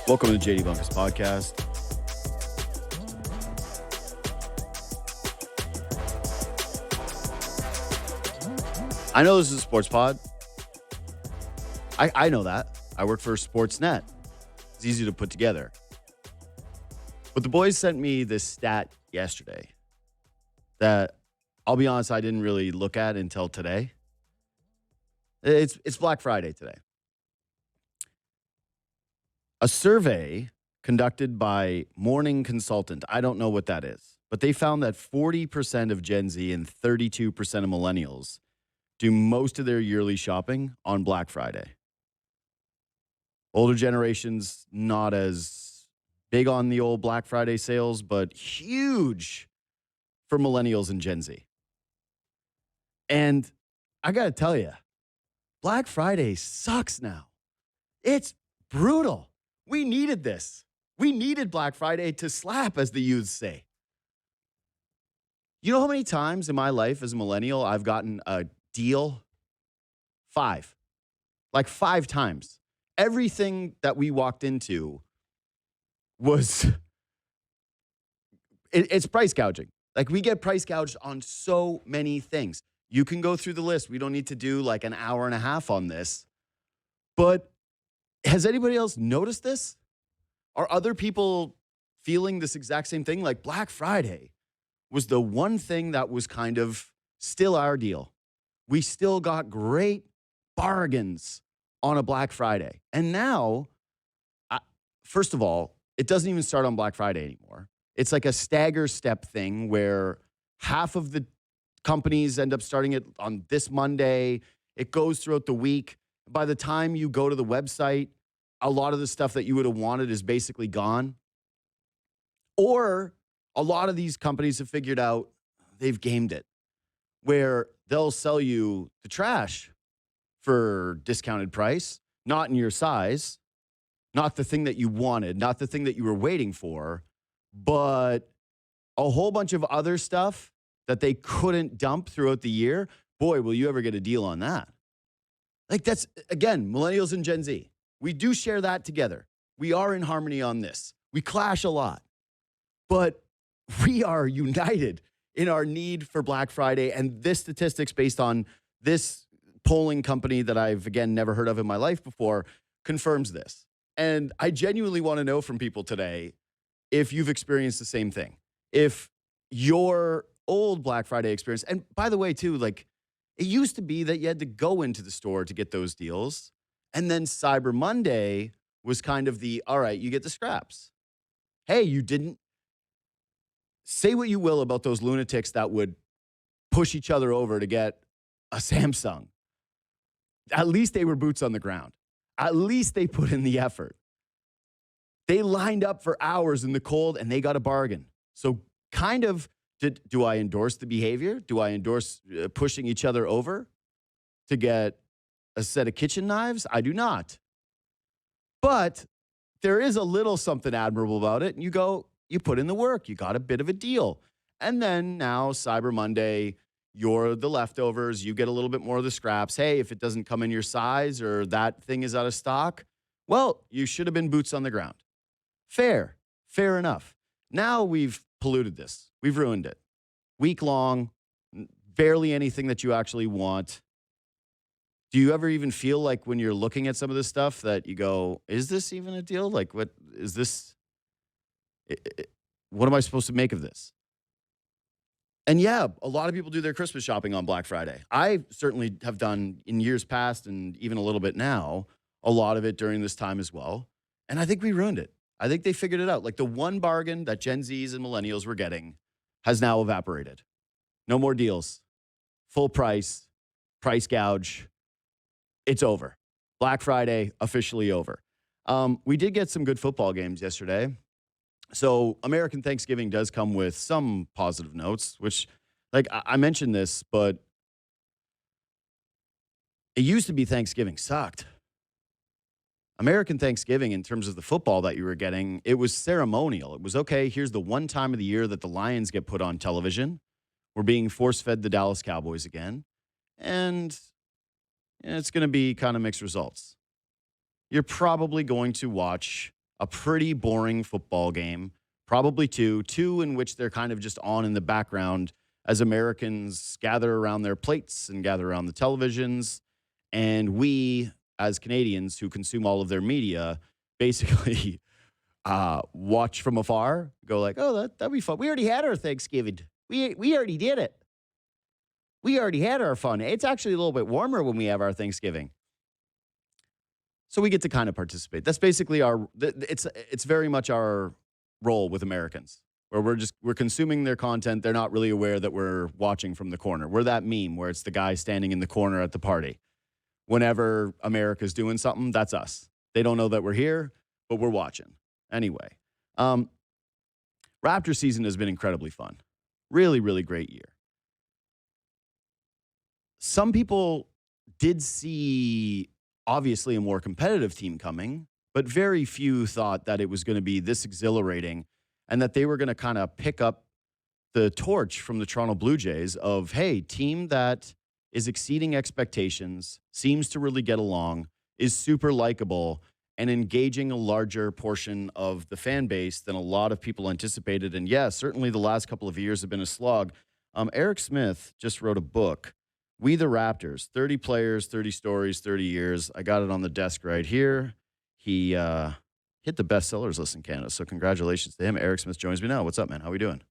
Welcome to the JD Bunkis podcast. I know this is a sports pod. I know that. I work for Sportsnet. It's easy to put together. But the boys sent me this stat yesterday that, I'll be honest, I didn't really look at until today. It's Black Friday today. A survey conducted by Morning Consultant, I don't know what that is, but they found that 40% of Gen Z and 32% of millennials do most of their yearly shopping on Black Friday. Older generations not as big on the old Black Friday sales, but huge for millennials and Gen Z. And I got to tell you, Black Friday sucks now. It's brutal. We needed this. We needed Black Friday to slap, as the youths say. You know how many times in my life as a millennial I've gotten a deal? 5. Like 5 times. Everything that we walked into was, it's price gouging. Like, we get price gouged on so many things. You can go through the list. We don't need to do like an hour and a half on this. But has anybody else noticed this? Are other people feeling this exact same thing? Like, Black Friday was the one thing that was kind of still our deal. We still got great bargains on a Black Friday. And now, first of all, it doesn't even start on Black Friday anymore. It's like a stagger step thing where half of the companies end up starting it on this Monday. It goes throughout the week. By the time you go to the website, a lot of the stuff that you would have wanted is basically gone. Or a lot of these companies have figured out they've gamed it, where they'll sell you the trash for discounted price, not in your size, not the thing that you wanted, not the thing that you were waiting for, but a whole bunch of other stuff that they couldn't dump throughout the year. Boy, will you ever get a deal on that. Like, that's, again, millennials and Gen Z. We do share that together. We are in harmony on this. We clash a lot, but we are united in our need for Black Friday. And this statistics based on this polling company that I've, again, never heard of in my life before confirms this. And I genuinely want to know from people today if you've experienced the same thing. If your old Black Friday experience, and by the way, too, like, it used to be that you had to go into the store to get those deals. And then Cyber Monday was kind of the, all right, you get the scraps. Hey, you didn't. Say what you will about those lunatics that would push each other over to get a Samsung. At least they were boots on the ground. At least they put in the effort. They lined up for hours in the cold and they got a bargain. So kind of, do I endorse the behavior? Do I endorse pushing each other over to get a set of kitchen knives? I do not. But there is a little something admirable about it. And you put in the work. You got a bit of a deal. And then now, Cyber Monday, you're the leftovers. You get a little bit more of the scraps. Hey, if it doesn't come in your size or that thing is out of stock, well, you should have been boots on the ground. Fair enough. Now we've polluted this. We've ruined it. Week long, barely anything that you actually want. Do you ever even feel like when you're looking at some of this stuff that you go, is this even a deal? Like, what is this? What am I supposed to make of this? And yeah, a lot of people do their Christmas shopping on Black Friday. I certainly have done in years past and even a little bit now, a lot of it during this time as well. And I think we ruined it. I think they figured it out. Like, the one bargain that Gen Zs and millennials were getting has now evaporated. No more deals. Full price gouge. It's over. Black Friday, officially over. We did get some good football games yesterday. So American Thanksgiving does come with some positive notes, which, like, I mentioned this, but it used to be Thanksgiving sucked. American Thanksgiving, in terms of the football that you were getting, it was ceremonial. It was, okay, here's the one time of the year that the Lions get put on television. We're being force-fed the Dallas Cowboys again. And it's going to be kind of mixed results. You're probably going to watch a pretty boring football game, probably two in which they're kind of just on in the background as Americans gather around their plates and gather around the televisions. And we, as Canadians who consume all of their media, basically watch from afar, go like, oh, that'd be fun. We already had our Thanksgiving. We already did it. We already had our fun. It's actually a little bit warmer when we have our Thanksgiving. So we get to kind of participate. That's basically it's very much our role with Americans, where we're consuming their content. They're not really aware that we're watching from the corner. We're that meme where it's the guy standing in the corner at the party. Whenever America's doing something, that's us. They don't know that we're here, but we're watching. Anyway, Raptor season has been incredibly fun. Really, really great year. Some people did see, obviously, a more competitive team coming, but very few thought that it was going to be this exhilarating and that they were going to kind of pick up the torch from the Toronto Blue Jays of, hey, team that is exceeding expectations, seems to really get along, is super likable, and engaging a larger portion of the fan base than a lot of people anticipated. And yeah, certainly the last couple of years have been a slog. Eric Smith just wrote a book, We the Raptors, 30 players, 30 stories, 30 years. I got it on the desk right here. He hit the bestsellers list in Canada, so congratulations to him. Eric Smith joins me now. What's up, man? How are we doing?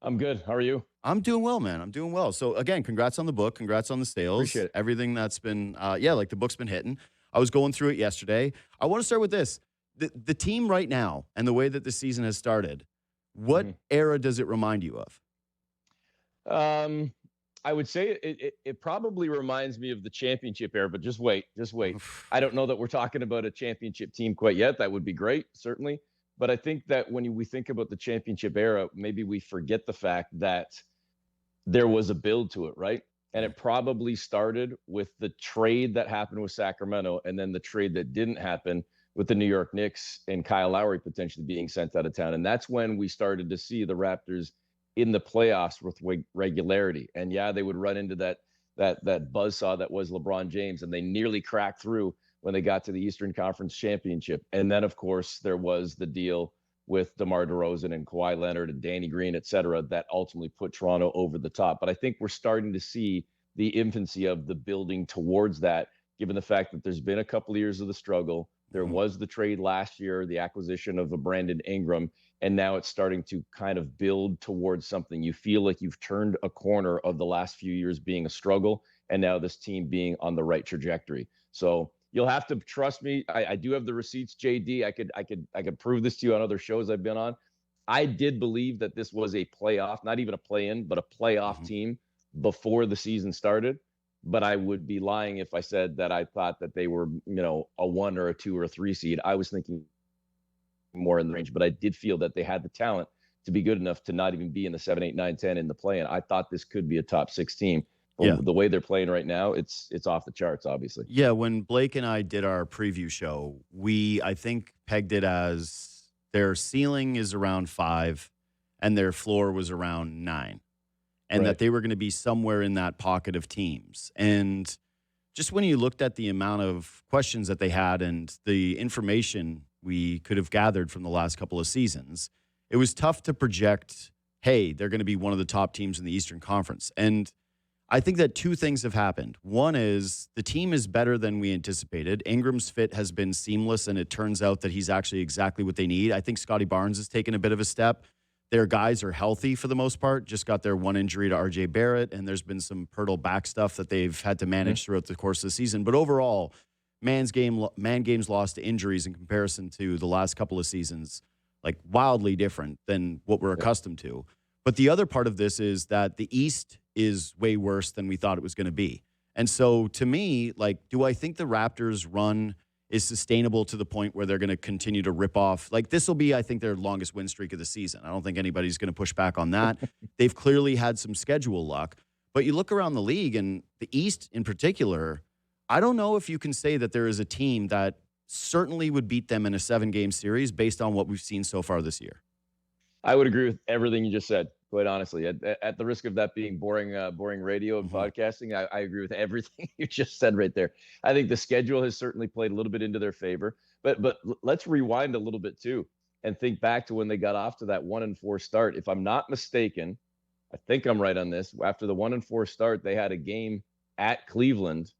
I'm good. How are you? I'm doing well, man. I'm doing well. So again, congrats on the book. Congrats on the sales. Appreciate it. Everything that's been, like the book's been hitting. I was going through it yesterday. I want to start with this. The team right now and the way that the season has started, what era does it remind you of? I would say it probably reminds me of the championship era, but just wait. I don't know that we're talking about a championship team quite yet. That would be great, certainly. But I think that when we think about the championship era, maybe we forget the fact that there was a build to it, right? And it probably started with the trade that happened with Sacramento and then the trade that didn't happen with the New York Knicks and Kyle Lowry potentially being sent out of town. And that's when we started to see the Raptors in the playoffs with regularity. And yeah, they would run into that buzzsaw that was LeBron James, and they nearly cracked through when they got to the Eastern Conference Championship. And then, of course, there was the deal with DeMar DeRozan and Kawhi Leonard and Danny Green, et cetera, that ultimately put Toronto over the top. But I think we're starting to see the infancy of the building towards that, given the fact that there's been a couple of years of the struggle. There was the trade last year, the acquisition of a Brandon Ingram, and now it's starting to kind of build towards something. You feel like you've turned a corner of the last few years being a struggle, and now this team being on the right trajectory. So you'll have to trust me. I do have the receipts, JD. I could prove this to you on other shows I've been on. I did believe that this was a playoff, not even a play-in, but a playoff team before the season started. But I would be lying if I said that I thought that they were, a 1 or a 2 or a 3 seed. I was thinking more in the range, but I did feel that they had the talent to be good enough to not even be in the 7, 8, 9, 10 in the play-in. I thought this could be a top 6 team. But the way they're playing right now, it's off the charts, obviously. Yeah, when Blake and I did our preview show, I think pegged it as their ceiling is around 5 and their floor was around 9. And that they were going to be somewhere in that pocket of teams. And just when you looked at the amount of questions that they had and the information we could have gathered from the last couple of seasons, it was tough to project, hey, they're going to be one of the top teams in the Eastern Conference. And I think that 2 things have happened. One is the team is better than we anticipated. Ingram's fit has been seamless, and it turns out that he's actually exactly what they need. I think Scotty Barnes has taken a bit of a step. Their guys are healthy for the most part, just got their 1 injury to R.J. Barrett, and there's been some Mirtle back stuff that they've had to manage throughout the course of the season. But overall, man games lost to injuries in comparison to the last couple of seasons, like wildly different than what we're accustomed to. But the other part of this is that the East is way worse than we thought it was going to be. And so to me, do I think the Raptors run is sustainable to the point where they're going to continue to rip off? This will be, I think, their longest win streak of the season. I don't think anybody's going to push back on that. They've clearly had some schedule luck. But you look around the league, and the East in particular, I don't know if you can say that there is a team that certainly would beat them in a 7-game series based on what we've seen so far this year. I would agree with everything you just said, quite honestly. At the risk of that being boring radio and podcasting, I agree with everything you just said right there. I think the schedule has certainly played a little bit into their favor. let's rewind a little bit too and think back to when they got off to that 1-4 start. If I'm not mistaken, I think I'm right on this. After the 1-4 start, they had a game at Cleveland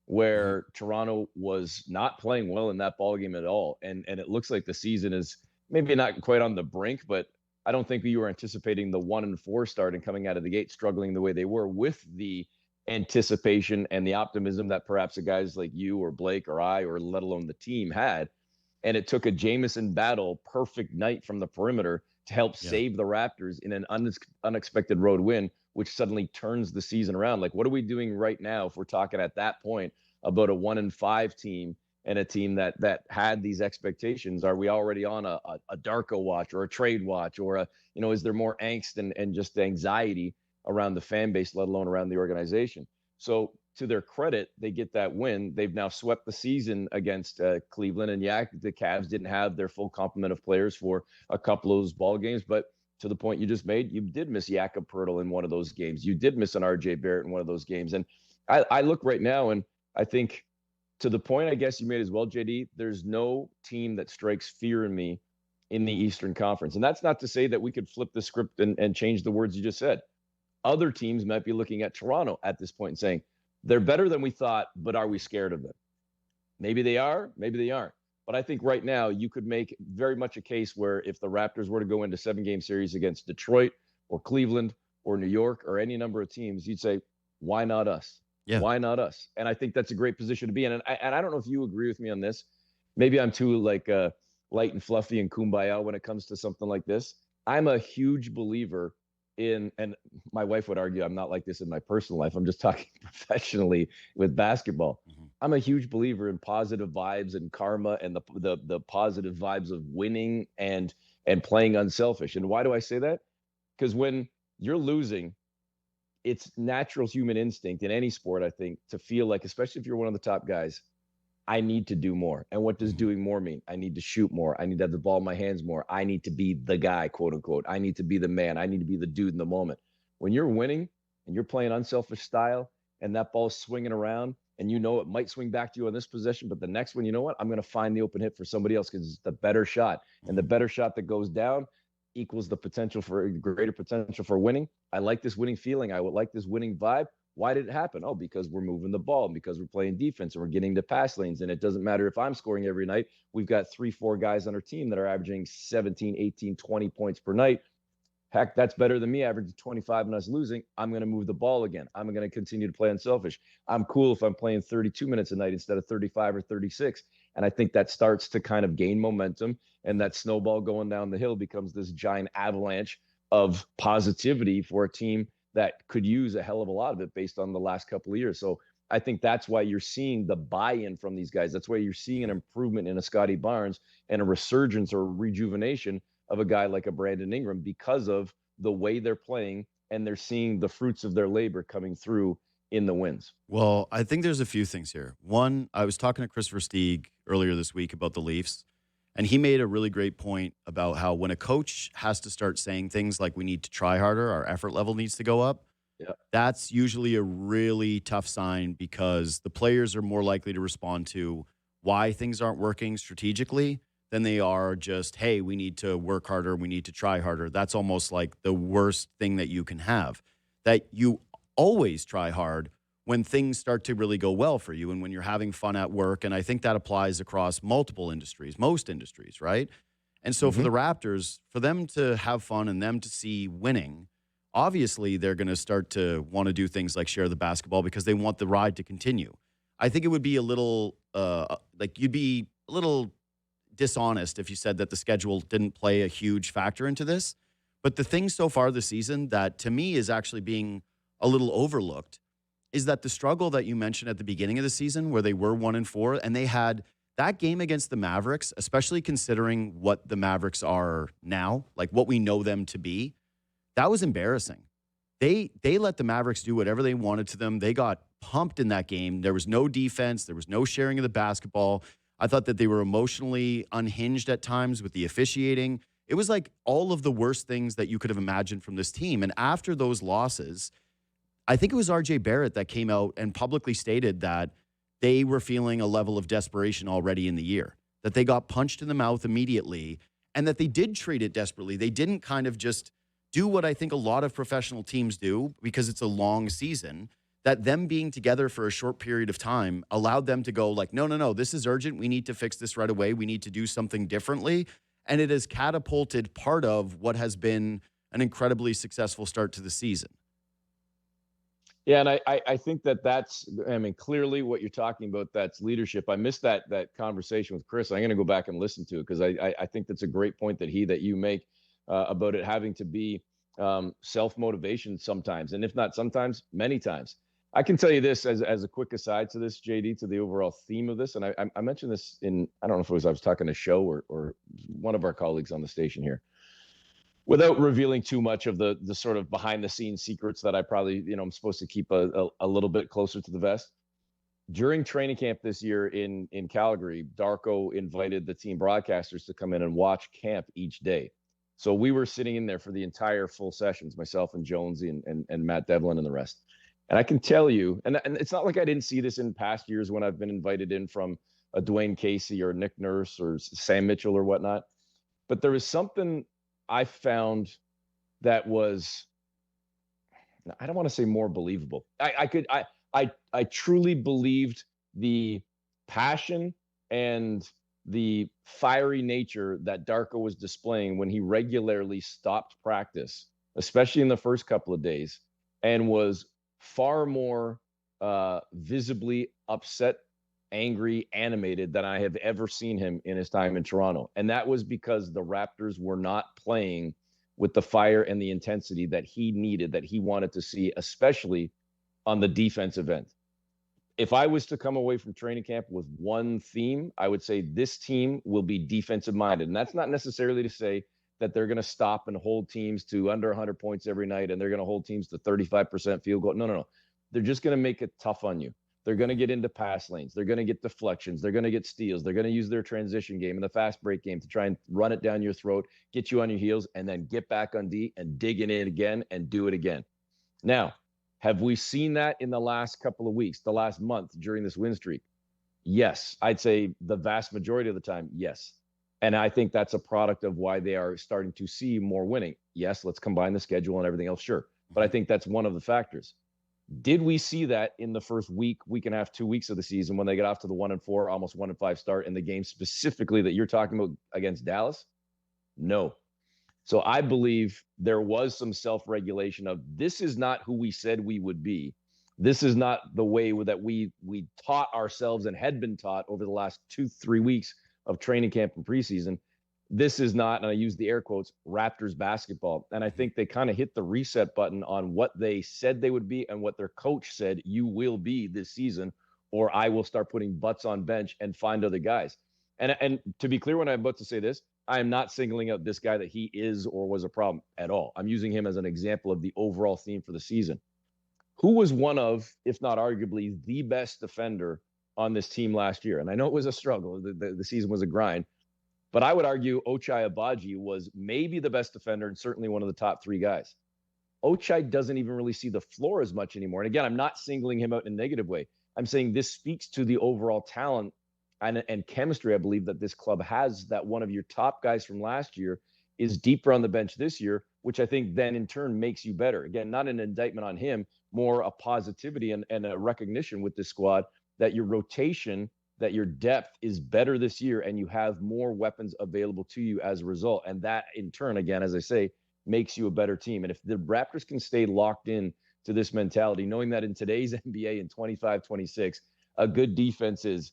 where Toronto was not playing well in that ball game at all. And it looks like the season is maybe not quite on the brink, but I don't think you were anticipating the 1-4 start and coming out of the gate struggling the way they were, with the anticipation and the optimism that perhaps the guys like you or Blake or I, or let alone the team, had. And it took a Jameson battle perfect night from the perimeter to help save the Raptors in an unexpected road win, which suddenly turns the season around. Like, what are we doing right now if we're talking at that point about a 1-5 team and a team that had these expectations? Are we already on a Darko watch or a trade watch, or is there more angst and just anxiety around the fan base, let alone around the organization? So to their credit, they get that win. They've now swept the season against Cleveland, and the Cavs didn't have their full complement of players for a couple of those ball games, but to the point you just made, you did miss Jakob Poeltl in one of those games. You did miss an RJ Barrett in one of those games. And I look right now, and I think, to the point I guess you made as well, JD, there's no team that strikes fear in me in the Eastern Conference. And that's not to say that we could flip the script and change the words you just said. Other teams might be looking at Toronto at this point and saying, they're better than we thought, but are we scared of them? Maybe they are, maybe they aren't. But I think right now you could make very much a case where if the Raptors were to go into 7-game series against Detroit or Cleveland or New York or any number of teams, you'd say, why not us? Yeah. Why not us? And I think that's a great position to be in. And I don't know if you agree with me on this. Maybe I'm too light and fluffy and kumbaya when it comes to something like this. I'm a huge believer in, and my wife would argue I'm not like this in my personal life, I'm just talking professionally with basketball. I'm a huge believer in positive vibes and karma and the positive vibes of winning and playing unselfish. And why do I say that? Because when you're losing, it's natural human instinct in any sport, I think, to feel like, especially if you're one of the top guys, I need to do more. And what does doing more mean? I need to shoot more. I need to have the ball in my hands more. I need to be the guy, quote unquote. I need to be the man. I need to be the dude in the moment. When you're winning and you're playing unselfish style and that ball's swinging around and you know it might swing back to you on this possession, but the next one, you know what? I'm going to find the open hit for somebody else because it's the better shot. And the better shot that goes down equals the potential for greater potential for winning. I like this winning feeling. I would like this winning vibe. Why did it happen? Oh, because we're moving the ball, and because we're playing defense and we're getting to pass lanes. And it doesn't matter if I'm scoring every night. We've got 3-4 guys on our team that are averaging 17, 18, 20 points per night. Heck, that's better than me averaging 25 and us losing. I'm going to move the ball again. I'm going to continue to play unselfish. I'm cool if I'm playing 32 minutes a night instead of 35 or 36. And I think that starts to kind of gain momentum, and that snowball going down the hill becomes this giant avalanche of positivity for a team that could use a hell of a lot of it based on the last couple of years. So I think that's why you're seeing the buy-in from these guys. That's why you're seeing an improvement in a Scotty Barnes and a resurgence or rejuvenation of a guy like a Brandon Ingram, because of the way they're playing, and they're seeing the fruits of their labor coming through in the wins. Well, I think there's a few things here. One, I was talking to Christopher Stieg earlier this week about the Leafs, and he made a really great point about how when a coach has to start saying things like we need to try harder, our effort level needs to go up, that's usually a really tough sign, because the players are more likely to respond to why things aren't working strategically than they are just, hey, we need to work harder, we need to try harder. That's almost like the worst thing that you can have. That you always try hard when things start to really go well for you and when you're having fun at work. And I think that applies across multiple industries, most industries, right? And so for the Raptors, for them to have fun and them to see winning, obviously they're going to start to want to do things like share the basketball because they want the ride to continue. I think it would be a little, you'd be a little dishonest if you said that the schedule didn't play a huge factor into this. But the thing so far this season that to me is actually being a little overlooked is that the struggle that you mentioned at the beginning of the season, where they were 1-4, and they had that game against the Mavericks, especially considering what the Mavericks are now, like what we know them to be, that was embarrassing. They let the Mavericks do whatever they wanted to them. They got pumped in that game. There was no defense. There was no sharing of the basketball. I thought that they were emotionally unhinged at times with the officiating. It was like all of the worst things that you could have imagined from this team. And after those losses, I think it was RJ Barrett that came out and publicly stated that they were feeling a level of desperation already in the year. that they got punched in the mouth immediately, and that they did treat it desperately. They didn't kind of just do what I think a lot of professional teams do because it's a long season, that them being together for a short period of time allowed them to go like, no, no, no, this is urgent. We need to fix this right away. We need to do something differently. And it has catapulted part of what has been an incredibly successful start to the season. Yeah, and I think that's, I mean, clearly what you're talking about, that's leadership. I missed that conversation with Chris. I'm going to go back and listen to it because I think that's a great point that you make about it having to be self-motivation sometimes, and if not sometimes, many times. I can tell you this as a quick aside to this, JD, to the overall theme of this, and I mentioned this in, I don't know if it was I was talking to Show or one of our colleagues on the station here, without revealing too much of the sort of behind the scenes secrets that I probably, I'm supposed to keep a little bit closer to the vest. During training camp this year in Calgary, Darko invited the team broadcasters to come in and watch camp each day. So we were sitting in there for the entire full sessions, myself and Jonesy and Matt Devlin and the rest. And I can tell you, and it's not like I didn't see this in past years when I've been invited in from a Dwayne Casey or Nick Nurse or Sam Mitchell or whatnot, but there was something I found that was, I don't want to say more believable. I truly believed the passion and the fiery nature that Darko was displaying when he regularly stopped practice, especially in the first couple of days, and was far more visibly upset, angry, animated than I have ever seen him in his time in Toronto. And that was because the Raptors were not playing with the fire and the intensity that he needed, that he wanted to see, especially on the defensive end. If I was to come away from training camp with one theme, I would say this team will be defensive minded. And that's not necessarily to say that they're going to stop and hold teams to under 100 points every night and they're going to hold teams to 35% field goal. No. They're just going to make it tough on you. They're going to get into pass lanes. They're going to get deflections. They're going to get steals. They're going to use their transition game and the fast break game to try and run it down your throat, get you on your heels, and then get back on D and dig in it again and do it again. Now, have we seen that in the last couple of weeks, the last month during this win streak? Yes. I'd say the vast majority of the time, yes. And I think that's a product of why they are starting to see more winning. Yes, let's combine the schedule and everything else, sure. But I think that's one of the factors. Did we see that in the first week and a half, 2 weeks of the season when they got off to the 1-4, almost 1-5 start in the game specifically that you're talking about against Dallas? No. So I believe there was some self-regulation of, this is not who we said we would be. This is not the way that we taught ourselves and had been taught over the last 2-3 weeks of training camp and preseason. This is not, and I use the air quotes, Raptors basketball. And I think they kind of hit the reset button on what they said they would be and what their coach said you will be this season, or I will start putting butts on bench and find other guys. And to be clear, when I'm about to say this, I am not singling out this guy that he is or was a problem at all. I'm using him as an example of the overall theme for the season. Who was one of, if not arguably, the best defender on this team last year? And I know it was a struggle. The season was a grind. But I would argue Ochai Agbaji was maybe the best defender and certainly one of the top three guys. Ochai doesn't even really see the floor as much anymore. And again, I'm not singling him out in a negative way. I'm saying this speaks to the overall talent and chemistry, I believe, that this club has, that one of your top guys from last year is deeper on the bench this year, which I think then in turn makes you better. Again, not an indictment on him, more a positivity and a recognition with this squad that your rotation, that your depth is better this year and you have more weapons available to you as a result. And that in turn, again, as I say, makes you a better team. And if the Raptors can stay locked in to this mentality, knowing that in today's NBA in 25-26, a good defense is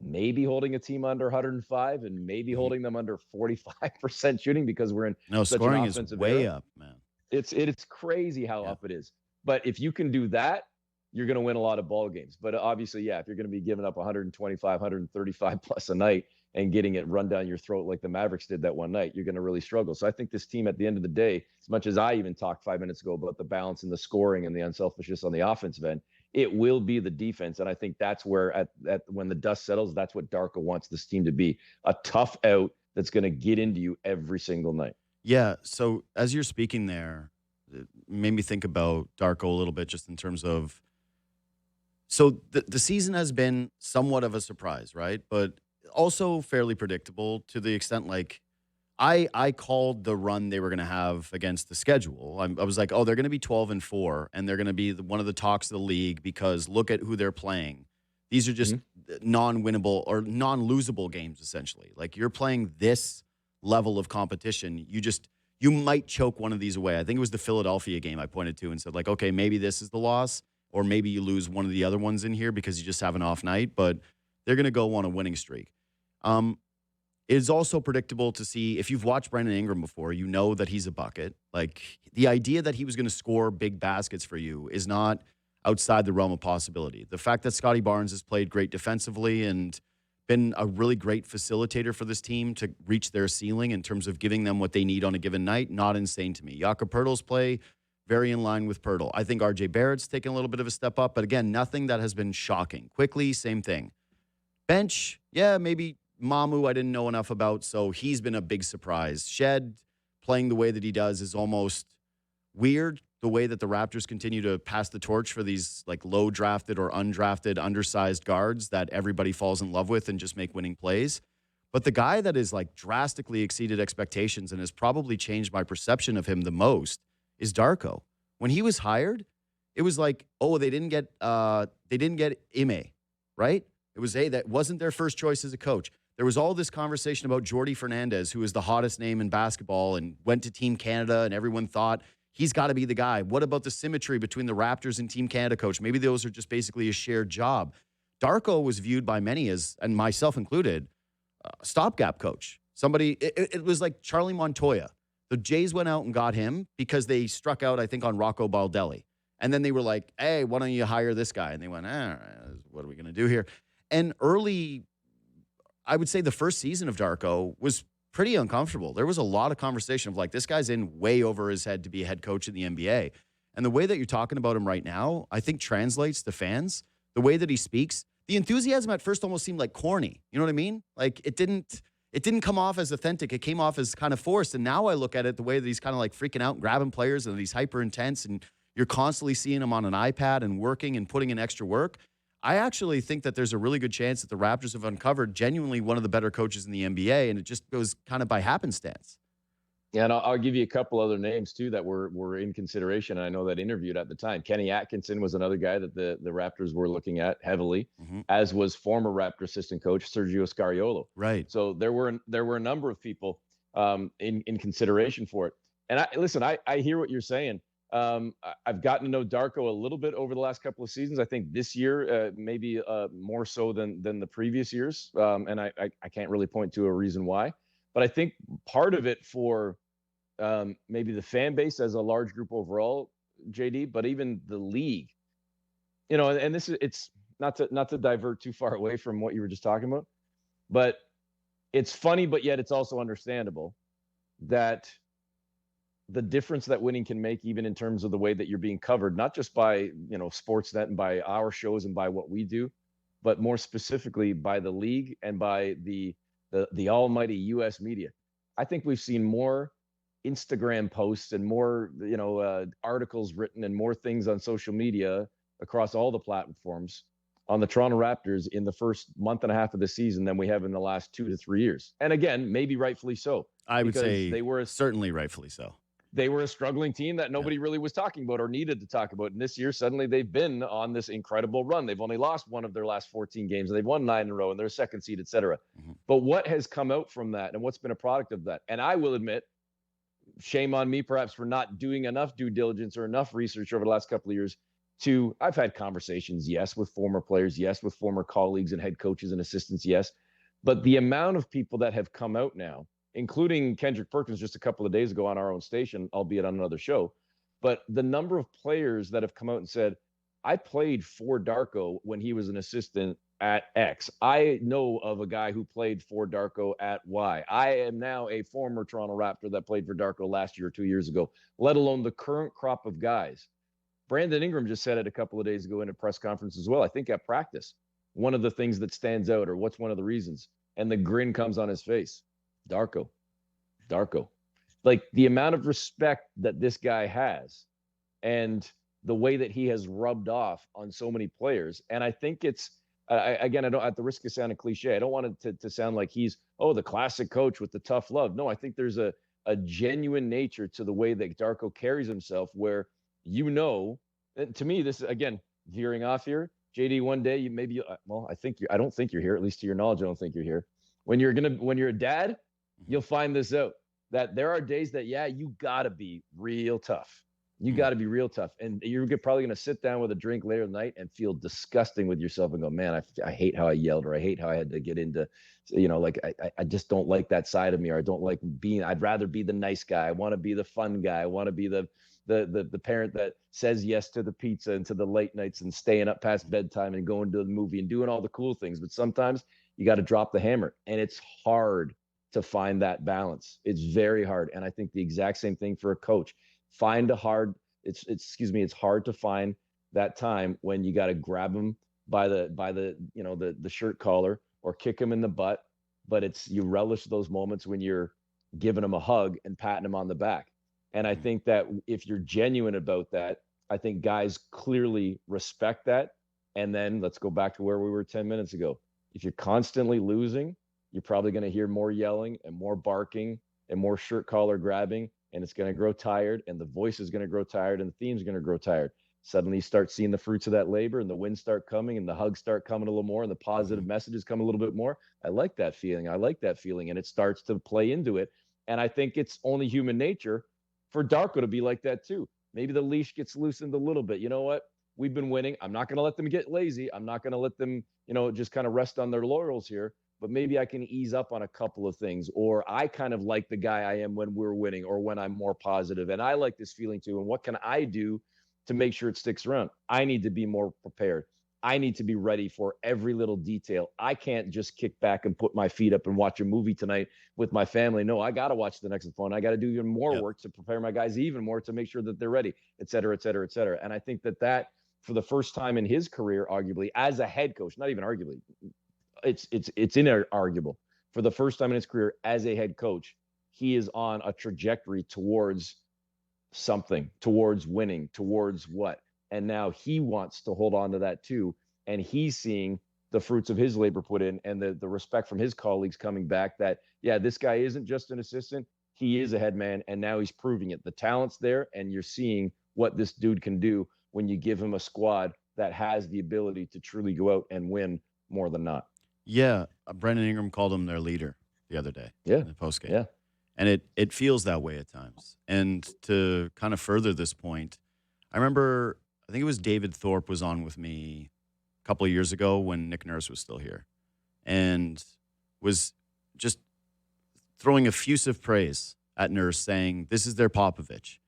maybe holding a team under 105 and maybe holding them under 45% shooting because we're in such scoring an offensive is way era. up, man. It's crazy how up it is. But if you can do that, you're going to win a lot of ball games. But obviously, if you're going to be giving up 125, 135 plus a night and getting it run down your throat like the Mavericks did that one night, you're going to really struggle. So I think this team at the end of the day, as much as I even talked 5 minutes ago about the balance and the scoring and the unselfishness on the offensive end, it will be the defense. And I think that's where at when the dust settles, that's what Darko wants this team to be, a tough out that's going to get into you every single night. Yeah. So as you're speaking there, it made me think about Darko a little bit just in terms of, so the season has been somewhat of a surprise, right? But also fairly predictable to the extent like I called the run they were going to have against the schedule. I was like, oh, they're going to be 12-4, and they're going to be one of the talks of the league because look at who they're playing. These are just non-winnable or non-losable games, essentially. Like you're playing this level of competition, you might choke one of these away. I think it was the Philadelphia game I pointed to and said, like, okay, maybe this is the loss, or maybe you lose one of the other ones in here because you just have an off night, but they're going to go on a winning streak. It is also predictable to see, if you've watched Brandon Ingram before, you know that he's a bucket. Like the idea that he was going to score big baskets for you is not outside the realm of possibility. The fact that Scotty Barnes has played great defensively and been a really great facilitator for this team to reach their ceiling in terms of giving them what they need on a given night, not insane to me. Jakob Poeltl's play, very in line with Poeltl. I think RJ Barrett's taken a little bit of a step up, but again, nothing that has been shocking. Quickly, same thing. Bench, yeah, maybe Mamu I didn't know enough about, so he's been a big surprise. Shed playing the way that he does is almost weird, the way that the Raptors continue to pass the torch for these like low drafted or undrafted undersized guards that everybody falls in love with and just make winning plays. But the guy that has like drastically exceeded expectations and has probably changed my perception of him the most is Darko. When he was hired, it was like, oh, they didn't get Ime, right? It was, hey, that wasn't their first choice as a coach. There was all this conversation about Jordi Fernandez, who was the hottest name in basketball and went to Team Canada, and everyone thought he's got to be the guy. What about the symmetry between the Raptors and Team Canada coach? Maybe those are just basically a shared job. Darko was viewed by many as, and myself included, a stopgap coach. Somebody, it was like Charlie Montoya. The Jays went out and got him because they struck out, I think, on Rocco Baldelli. And then they were like, hey, why don't you hire this guy? And they went, all right, what are we going to do here? And early, I would say the first season of Darko was pretty uncomfortable. There was a lot of conversation of like, this guy's in way over his head to be a head coach in the NBA. And the way that you're talking about him right now, I think translates to fans. The way that he speaks, the enthusiasm at first almost seemed like corny. You know what I mean? Like it didn't come off as authentic. It came off as kind of forced. And now I look at it the way that he's kind of like freaking out and grabbing players and he's hyper intense and you're constantly seeing him on an iPad and working and putting in extra work. I actually think that there's a really good chance that the Raptors have uncovered genuinely one of the better coaches in the NBA, and it just goes kind of by happenstance. Yeah, and I'll give you a couple other names, too, that were in consideration. And I know that interviewed at the time. Kenny Atkinson was another guy that the Raptors were looking at heavily, as was former Raptor assistant coach Sergio Scariolo. Right. So there were a number of people in consideration for it. And I hear what you're saying. I've gotten to know Darko a little bit over the last couple of seasons. I think this year, maybe more so than the previous years. And I can't really point to a reason why. But I think part of it for maybe the fan base as a large group overall, JD, but even the league, and it's not to divert too far away from what you were just talking about, but it's funny, but yet it's also understandable that the difference that winning can make, even in terms of the way that you're being covered, not just by, Sportsnet and by our shows and by what we do, but more specifically by the league and by the almighty U.S. media. I think we've seen more Instagram posts and more, articles written and more things on social media across all the platforms on the Toronto Raptors in the first month and a half of the season than we have in the last 2 to 3 years. And again, maybe rightfully so. I would say they were certainly rightfully so. They were a struggling team that nobody really was talking about or needed to talk about. And this year, suddenly they've been on this incredible run. They've only lost one of their last 14 games, and they've won 9 in a row, and they're second seed, et cetera. But what has come out from that, and what's been a product of that? And I will admit, shame on me perhaps for not doing enough due diligence or enough research over the last couple of years. I've had conversations, yes, with former players, yes, with former colleagues and head coaches and assistants, yes. But the amount of people that have come out now, including Kendrick Perkins just a couple of days ago on our own station, albeit on another show. But the number of players that have come out and said, I played for Darko when he was an assistant at X. I know of a guy who played for Darko at Y. I am now a former Toronto Raptor that played for Darko last year or 2 years ago, let alone the current crop of guys. Brandon Ingram just said it a couple of days ago in a press conference as well, I think at practice. One of the things that stands out, or what's one of the reasons, and the grin comes on his face. Darko. Like the amount of respect that this guy has and the way that he has rubbed off on so many players. And I think it's Again, I don't, at the risk of sounding cliche, I don't want it to sound like he's, the classic coach with the tough love. No, I think there's a genuine nature to the way that Darko carries himself where, and to me, this is, again, veering off here. JD, one day you maybe, I don't think you're here, at least to your knowledge, I don't think you're here. When you're a dad, you'll find this out, that there are days that, you gotta be real tough. You got to be real tough. And you're probably going to sit down with a drink later in the night and feel disgusting with yourself and go, man, I hate how I yelled, or I hate how I had to get into, like, I just don't like that side of me, or I don't like I'd rather be the nice guy. I want to be the fun guy. I want to be the parent that says yes to the pizza and to the late nights and staying up past bedtime and going to the movie and doing all the cool things. But sometimes you got to drop the hammer, and it's hard to find that balance. It's very hard. And I think the exact same thing for a coach. It's hard to find that time when you got to grab them by the shirt collar or kick them in the butt, but you relish those moments when you're giving them a hug and patting them on the back. And I think that if you're genuine about that, I think guys clearly respect that. And then let's go back to where we were 10 minutes ago. If you're constantly losing, you're probably going to hear more yelling and more barking and more shirt collar grabbing. And it's going to grow tired, and the voice is going to grow tired, and the theme's going to grow tired. Suddenly you start seeing the fruits of that labor, and the wins start coming, and the hugs start coming a little more, and the positive messages come a little bit more. I like that feeling. And it starts to play into it. And I think it's only human nature for Darko to be like that too. Maybe the leash gets loosened a little bit. You know what? We've been winning. I'm not going to let them get lazy. I'm not going to let them, just kind of rest on their laurels here. But maybe I can ease up on a couple of things, or I kind of like the guy I am when we're winning, or when I'm more positive, and I like this feeling too. And what can I do to make sure it sticks around? I need to be more prepared. I need to be ready for every little detail. I can't just kick back and put my feet up and watch a movie tonight with my family. No, I got to watch the next phone. I got to do even more work to prepare my guys even more to make sure that they're ready, et cetera, et cetera, et cetera. And I think that for the first time in his career, arguably as a head coach, not even arguably, it's inarguable. For the first time in his career as a head coach, he is on a trajectory towards something, towards winning, towards what? And now he wants to hold on to that too. And he's seeing the fruits of his labor put in, and the respect from his colleagues coming back that, this guy isn't just an assistant. He is a head man, and now he's proving it. The talent's there, and you're seeing what this dude can do when you give him a squad that has the ability to truly go out and win more than not. Yeah, Brendan Ingram called him their leader the other day in the postgame. Yeah. And it feels that way at times. And to kind of further this point, I remember, I think it was David Thorpe was on with me a couple of years ago when Nick Nurse was still here, and was just throwing effusive praise at Nurse, saying, this is their Popovich.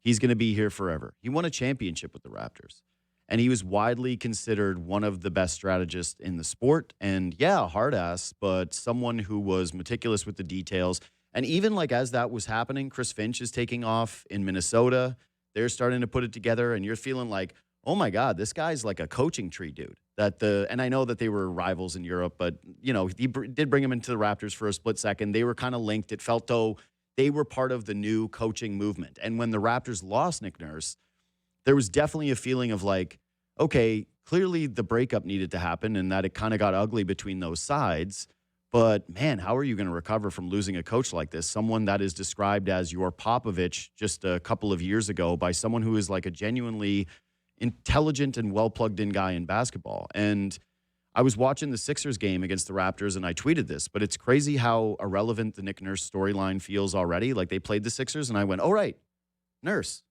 He's going to be here forever. He won a championship with the Raptors. And he was widely considered one of the best strategists in the sport. And hard ass, but someone who was meticulous with the details. And even like as that was happening, Chris Finch is taking off in Minnesota. They're starting to put it together, and you're feeling like, oh my God, this guy's like a coaching tree dude. And I know that they were rivals in Europe, but he did bring him into the Raptors for a split second. They were kind of linked. It felt though they were part of the new coaching movement. And when the Raptors lost Nick Nurse, there was definitely a feeling of like, okay, clearly the breakup needed to happen and that it kind of got ugly between those sides. But man, how are you going to recover from losing a coach like this? Someone that is described as your Popovich just a couple of years ago by someone who is like a genuinely intelligent and well-plugged-in guy in basketball. And I was watching the Sixers game against the Raptors, and I tweeted this, but it's crazy how irrelevant the Nick Nurse storyline feels already. Like they played the Sixers, and I went, oh, right, Nurse,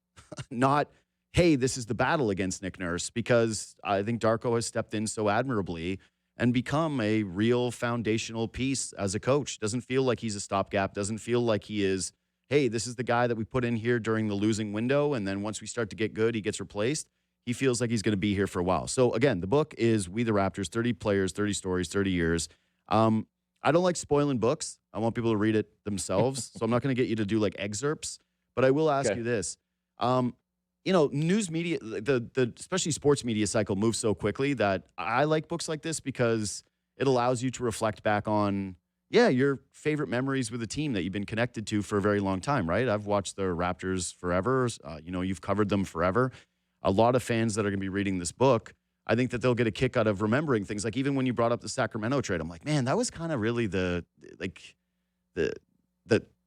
not, hey, this is the battle against Nick Nurse, because I think Darko has stepped in so admirably and become a real foundational piece as a coach. Doesn't feel like he's a stopgap. Doesn't feel like he is, hey, this is the guy that we put in here during the losing window, and then once we start to get good, he gets replaced. He feels like he's going to be here for a while. So, again, the book is We the Raptors, 30 players, 30 stories, 30 years. I don't like spoiling books. I want people to read it themselves, so I'm not going to get you to do, like, excerpts. But I will ask you this. News media, the especially sports media cycle moves so quickly that I like books like this because it allows you to reflect back on, your favorite memories with a team that you've been connected to for a very long time, right? I've watched the Raptors forever. You've covered them forever. A lot of fans that are going to be reading this book, I think that they'll get a kick out of remembering things. Like even when you brought up the Sacramento trade, I'm like, man, that was kind of really the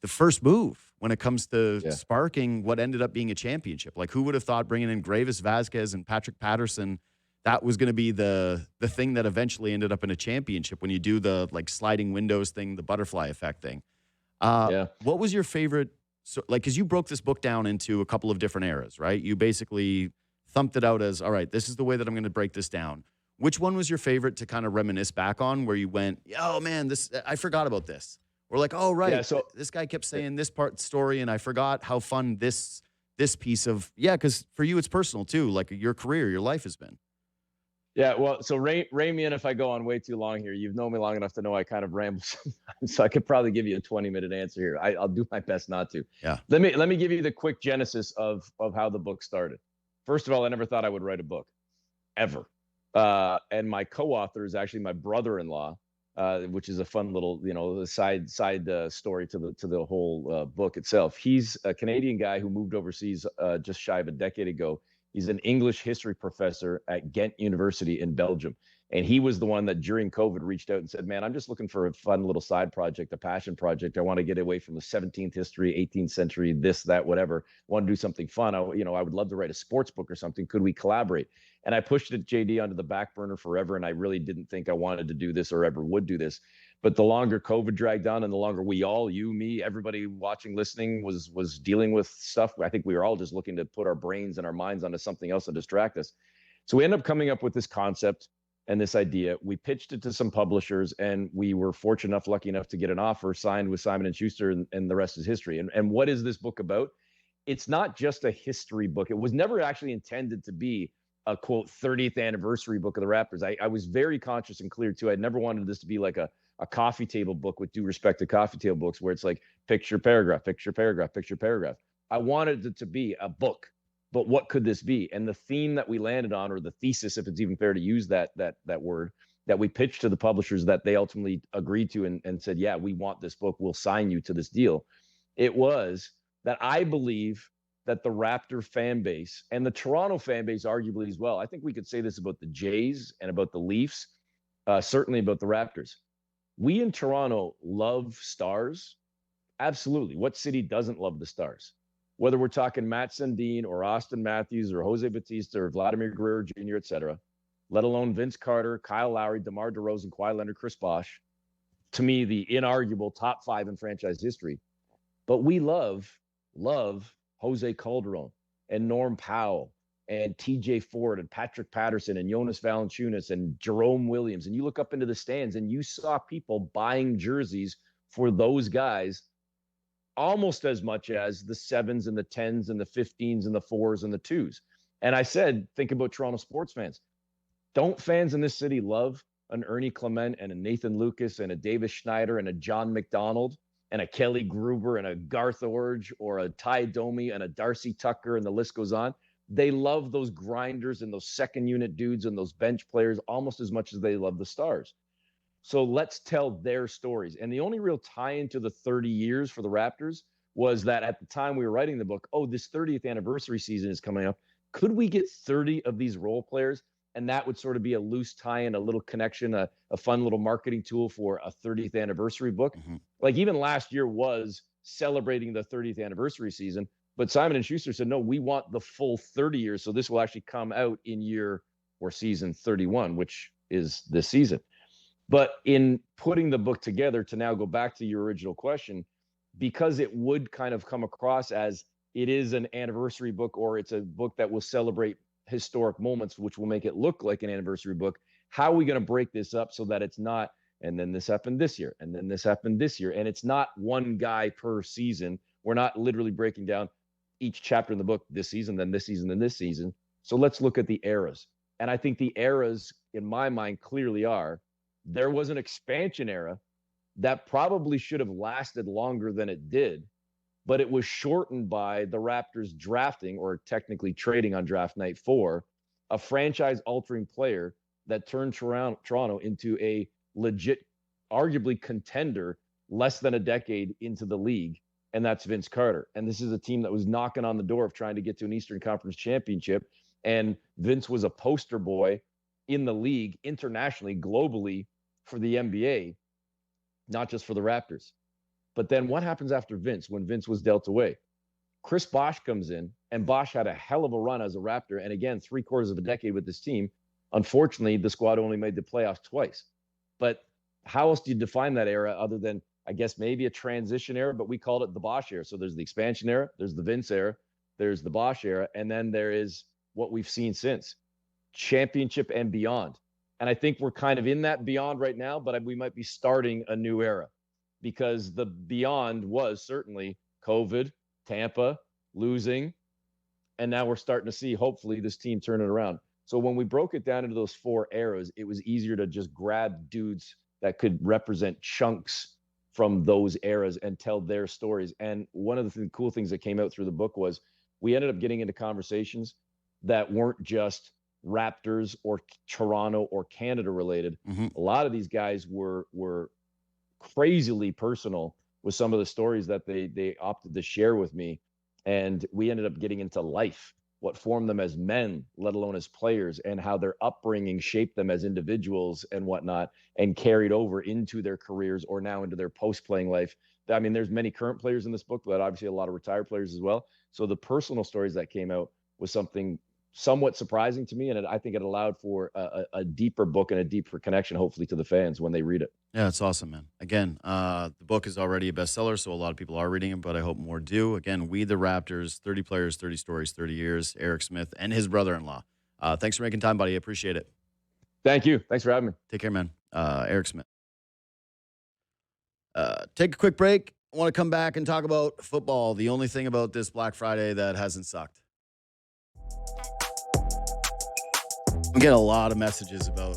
first move when it comes to sparking what ended up being a championship. Like who would have thought bringing in Gravis Vasquez and Patrick Patterson, that was going to be the thing that eventually ended up in a championship when you do the like sliding windows thing, the butterfly effect thing. What was your favorite? So like, cause you broke this book down into a couple of different eras, right? You basically thumped it out as, all right, this is the way that I'm going to break this down. Which one was your favorite to kind of reminisce back on where you went, oh man, I forgot about this. Or like, oh, right. Yeah, so this guy kept saying this part story and I forgot how fun this piece of, because for you, it's personal too. Like your career, your life has been. Yeah, well, so rein me in if I go on way too long here. You've known me long enough to know I kind of ramble sometimes, so I could probably give you a 20-minute answer here. I'll do my best not to. Yeah. Let me give you the quick genesis of how the book started. First of all, I never thought I would write a book, ever. And my co-author is actually my brother-in-law, which is a fun little, side story to the whole book itself. He's a Canadian guy who moved overseas just shy of a decade ago. He's an English history professor at Ghent University in Belgium. And he was the one that during COVID reached out and said, man, I'm just looking for a fun little side project, a passion project. I want to get away from the 17th history, 18th century, this, that, whatever. I want to do something fun. I would love to write a sports book or something. Could we collaborate? And I pushed it, JD, onto the back burner forever. And I really didn't think I wanted to do this or ever would do this. But the longer COVID dragged on and the longer we all, you, me, everybody watching, listening was dealing with stuff, I think we were all just looking to put our brains and our minds onto something else and distract us. So we ended up coming up with this concept and this idea. We pitched it to some publishers and we were lucky enough to get an offer signed with Simon & Schuster, and the rest is history. And what is this book about? It's not just a history book. It was never actually intended to be a quote 30th anniversary book of the Raptors. I was very conscious and clear too. I never wanted this to be like a coffee table book, with due respect to coffee table books, where it's like picture, paragraph, picture, paragraph, picture, paragraph. I wanted it to be a book, but what could this be? And the theme that we landed on, or the thesis, if it's even fair to use that word, that we pitched to the publishers that they ultimately agreed to and said, yeah, we want this book. We'll sign you to this deal. It was that I believe that the Raptor fan base and the Toronto fan base arguably as well. I think we could say this about the Jays and about the Leafs, certainly about the Raptors. We in Toronto love stars. Absolutely. What city doesn't love the stars? Whether we're talking Matt Sundin or Auston Matthews or Jose Bautista or Vladimir Guerrero Jr., et cetera, let alone Vince Carter, Kyle Lowry, DeMar DeRozan, Kawhi Leonard, Chris Bosh, to me, the inarguable top 5 in franchise history. But we love Jose Calderon and Norm Powell and TJ Ford and Patrick Patterson and Jonas Valanciunas and Jerome Williams. And you look up into the stands and you saw people buying jerseys for those guys almost as much as the 7s and the 10s and the 15s and the 4s and the 2s. And I said, think about Toronto sports fans. Don't fans in this city love an Ernie Clement and a Nathan Lucas and a Davis Schneider and a John McDonald and a Kelly Gruber and a Garth Orge or a Ty Domi and a Darcy Tucker, and the list goes on? They love those grinders and those second unit dudes and those bench players almost as much as they love the stars. So let's tell their stories. And the only real tie into the 30 years for the Raptors was that at the time we were writing the book, this 30th anniversary season is coming up. Could we get 30 of these role players? And that would sort of be a loose tie-in, a little connection, a fun little marketing tool for a 30th anniversary book. Mm-hmm. Like even last year was celebrating the 30th anniversary season. But Simon & Schuster said, no, we want the full 30 years. So this will actually come out in year or season 31, which is this season. But in putting the book together, to now go back to your original question, because it would kind of come across as it is an anniversary book, or it's a book that will celebrate historic moments, which will make it look like an anniversary book. How are we going to break this up so that it's not, and then this happened this year, and then this happened this year, and it's not one guy per season. We're not literally breaking down each chapter in the book, this season, then this season, then this season. So let's look at the eras. And I think the eras, in my mind, clearly are, there was an expansion era that probably should have lasted longer than it did, but it was shortened by the Raptors drafting, or technically trading on draft night, for a franchise-altering player that turned Toronto into a legit, arguably contender less than a decade into the league. And that's Vince Carter. And this is a team that was knocking on the door of trying to get to an Eastern Conference championship. And Vince was a poster boy in the league, internationally, globally, for the NBA, not just for the Raptors. But then what happens after Vince, when Vince was dealt away? Chris Bosh comes in, and Bosh had a hell of a run as a Raptor. And again, 3/4 of a decade with this team. Unfortunately, the squad only made the playoffs twice. But how else do you define that era other than, I guess, maybe a transition era? But we called it the Bosh era. So there's the expansion era, there's the Vince era, there's the Bosh era, and then there is what we've seen since, championship and beyond. And I think we're kind of in that beyond right now, but we might be starting a new era, because the beyond was certainly COVID, Tampa, losing, and now we're starting to see, hopefully, this team turn it around. So when we broke it down into those 4 eras, it was easier to just grab dudes that could represent chunks from those eras and tell their stories. And one of the cool things that came out through the book was we ended up getting into conversations that weren't just Raptors or Toronto or Canada related. Mm-hmm. A lot of these guys were crazily personal with some of the stories that they opted to share with me. And we ended up getting into life, what formed them as men, let alone as players, and how their upbringing shaped them as individuals and whatnot, and carried over into their careers or now into their post-playing life. I mean, there's many current players in this book, but obviously a lot of retired players as well. So the personal stories that came out was something somewhat surprising to me, and I think it allowed for a deeper book and a deeper connection, hopefully, to the fans when they read it. Yeah, it's awesome, man. Again, the book is already a bestseller, so a lot of people are reading it, but I hope more do. Again, We the Raptors, 30 players, 30 stories, 30 years, Eric Smith and his brother-in-law. Thanks for making time, buddy. I appreciate it. Thank you. Thanks for having me. Take care, man. Eric Smith. Take a quick break. I want to come back and talk about football, the only thing about this Black Friday that hasn't sucked. I'm getting a lot of messages about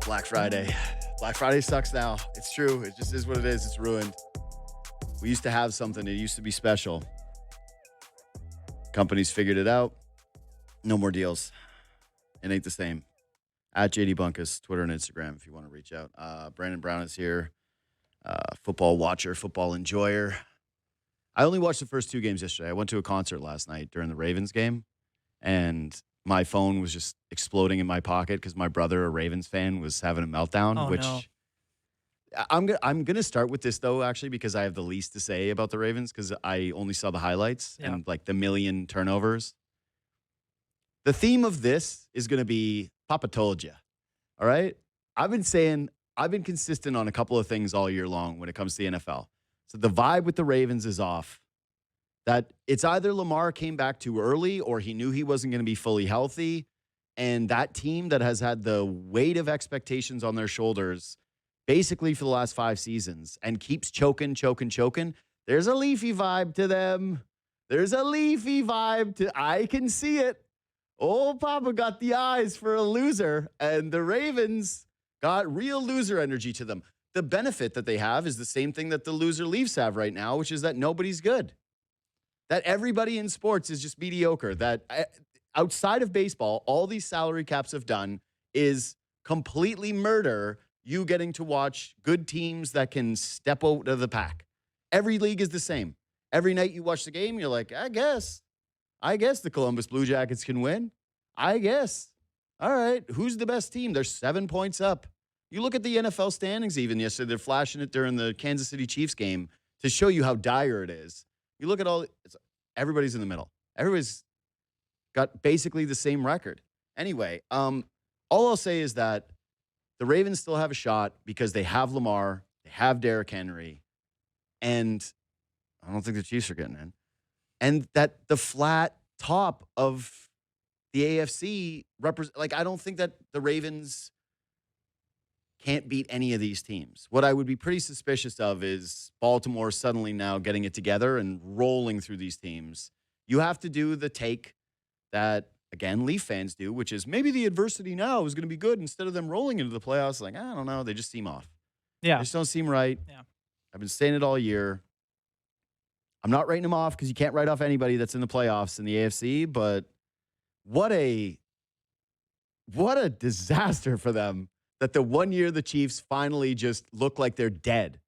Black Friday. Black Friday sucks now. It's true. It just is what it is. It's ruined. We used to have something. It used to be special. Companies figured it out. No more deals. It ain't the same. At JD Bunkis, Twitter and Instagram if you want to reach out. Brandon Brown is here. Football watcher, football enjoyer. I only watched the first 2 games yesterday. I went to a concert last night during the Ravens game, and my phone was just exploding in my pocket because my brother, a Ravens fan, was having a meltdown. No. I'm gonna start with this though, actually, because I have the least to say about the Ravens because I only saw the highlights and like the million turnovers. The theme of this is gonna be Papa told you. All right, I've been consistent on a couple of things all year long when it comes to the NFL. So the vibe with the Ravens is off. That it's either Lamar came back too early or he knew he wasn't going to be fully healthy. And that team that has had the weight of expectations on their shoulders basically for the last 5 seasons and keeps choking. There's a Leafy vibe to them. I can see it. Old Papa got the eyes for a loser, and the Ravens got real loser energy to them. The benefit that they have is the same thing that the loser Leafs have right now, which is that nobody's good. That everybody in sports is just mediocre. That outside of baseball, all these salary caps have done is completely murder you getting to watch good teams that can step out of the pack. Every league is the same. Every night you watch the game, you're like, I guess the Columbus Blue Jackets can win. I guess. All right, who's the best team? They're 7 points up. You look at the NFL standings even yesterday. They're flashing it during the Kansas City Chiefs game to show you how dire it is. You look at everybody's in the middle. Everybody's got basically the same record. Anyway, all I'll say is that the Ravens still have a shot because they have Lamar, they have Derrick Henry, and I don't think the Chiefs are getting in. And that the flat top of the AFC I don't think that the Ravens can't beat any of these teams. What I would be pretty suspicious of is Baltimore suddenly now getting it together and rolling through these teams. You have to do the take that, again, Leaf fans do, which is maybe the adversity now is going to be good instead of them rolling into the playoffs. Like, I don't know. They just seem off. Yeah. They just don't seem right. Yeah. I've been saying it all year. I'm not writing them off because you can't write off anybody that's in the playoffs in the AFC, but what a disaster for them. That the one year the Chiefs finally just look like they're dead.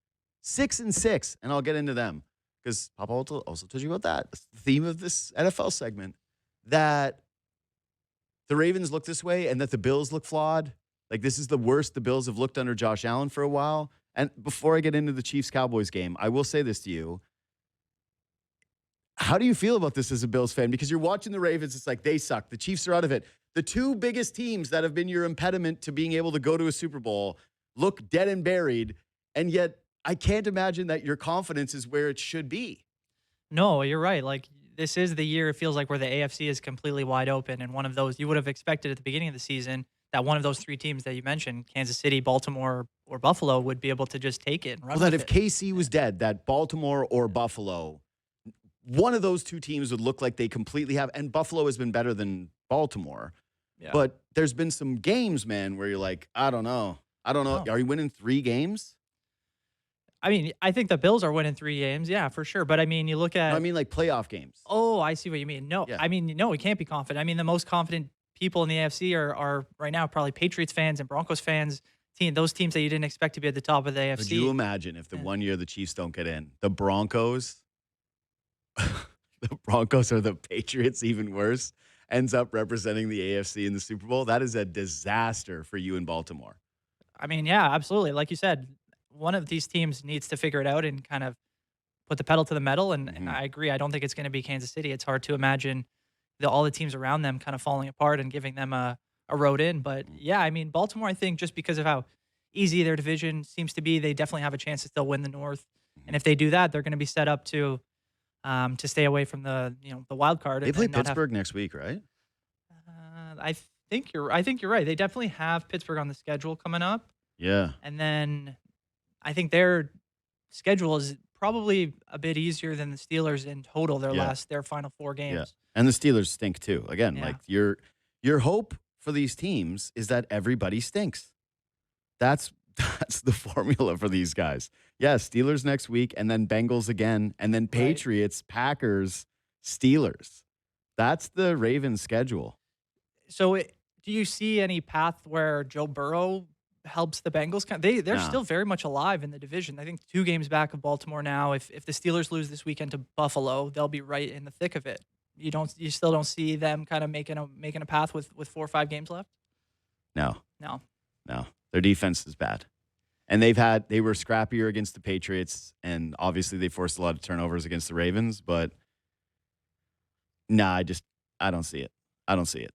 6-6, and I'll get into them. Because Papa also told you about that. It's the theme of this NFL segment. That the Ravens look this way and that the Bills look flawed. Like, this is the worst the Bills have looked under Josh Allen for a while. And before I get into the Chiefs-Cowboys game, I will say this to you. How do you feel about this as a Bills fan? Because you're watching the Ravens, it's like they suck. The Chiefs are out of it. The two biggest teams that have been your impediment to being able to go to a Super Bowl look dead and buried, and yet I can't imagine that your confidence is where it should be. No, you're right. Like, this is the year, it feels like, where the AFC is completely wide open, and one of those you would have expected at the beginning of the season that one of those three teams that you mentioned, Kansas City, Baltimore, or Buffalo, would be able to just take it and run Well, that with if it. KC was dead, that Baltimore or Buffalo, one of those two teams would look like they completely have. And Buffalo has been better than Baltimore. Yeah. But there's been some games, man, where you're like, I don't know. No. Are you winning 3 games? I mean, I think the Bills are winning 3 games, yeah, for sure. But I mean, you look at. No, I mean, like playoff games. Oh, I see what you mean. No, Yeah. I mean, no, we can't be confident. I mean, the most confident people in the AFC are right now probably Patriots fans and Broncos fans. Those teams that you didn't expect to be at the top of the AFC. Could you imagine if the one year the Chiefs don't get in? The Broncos, the Broncos are the Patriots, even worse, ends up representing the AFC in the Super Bowl. That is a disaster for you in Baltimore. I mean, yeah, absolutely. Like you said, one of these teams needs to figure it out and kind of put the pedal to the metal. And I agree. I don't think it's going to be Kansas City. It's hard to imagine all the teams around them kind of falling apart and giving them a road in. But yeah, I mean, Baltimore, I think just because of how easy their division seems to be, they definitely have a chance to still win the North. And if they do that, they're going to be set up to stay away from the wild card. They play Pittsburgh next week, right? I think you're right. They definitely have Pittsburgh on the schedule coming up. Yeah. And then I think their schedule is probably a bit easier than the Steelers in total. Their final 4 games. Yeah. And the Steelers stink too. Again, Yeah. like your hope for these teams is that everybody stinks. That's the formula for these guys. Yeah, Steelers next week, and then Bengals again, and then Patriots, Packers, Steelers. That's the Ravens schedule. So do you see any path where Joe Burrow helps the Bengals? They're still very much alive in the division. I think 2 games back of Baltimore now. If the Steelers lose this weekend to Buffalo, they'll be right in the thick of it. You still don't see them kind of making a path with 4 or 5 games left? No. No. Their defense is bad. And they were scrappier against the Patriots, and obviously they forced a lot of turnovers against the Ravens, but I don't see it. I don't see it.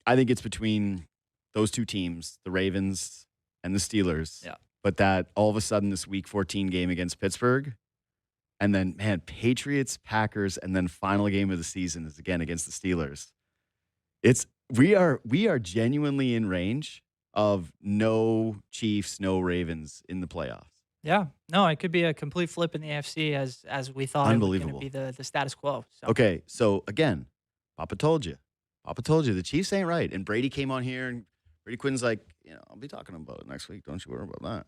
I think it's between those two teams, the Ravens and the Steelers. Yeah. But that all of a sudden this Week 14 game against Pittsburgh, and then, man, Patriots, Packers, and then final game of the season is again against the Steelers. We are genuinely in range of no Chiefs, no Ravens in the playoffs. Yeah. No, it could be a complete flip in the AFC as we thought it was going to be the status quo. So. Okay, so again, Papa told you. The Chiefs ain't right. And Brady came on here, and Brady Quinn's like, I'll be talking about it next week. Don't you worry about that.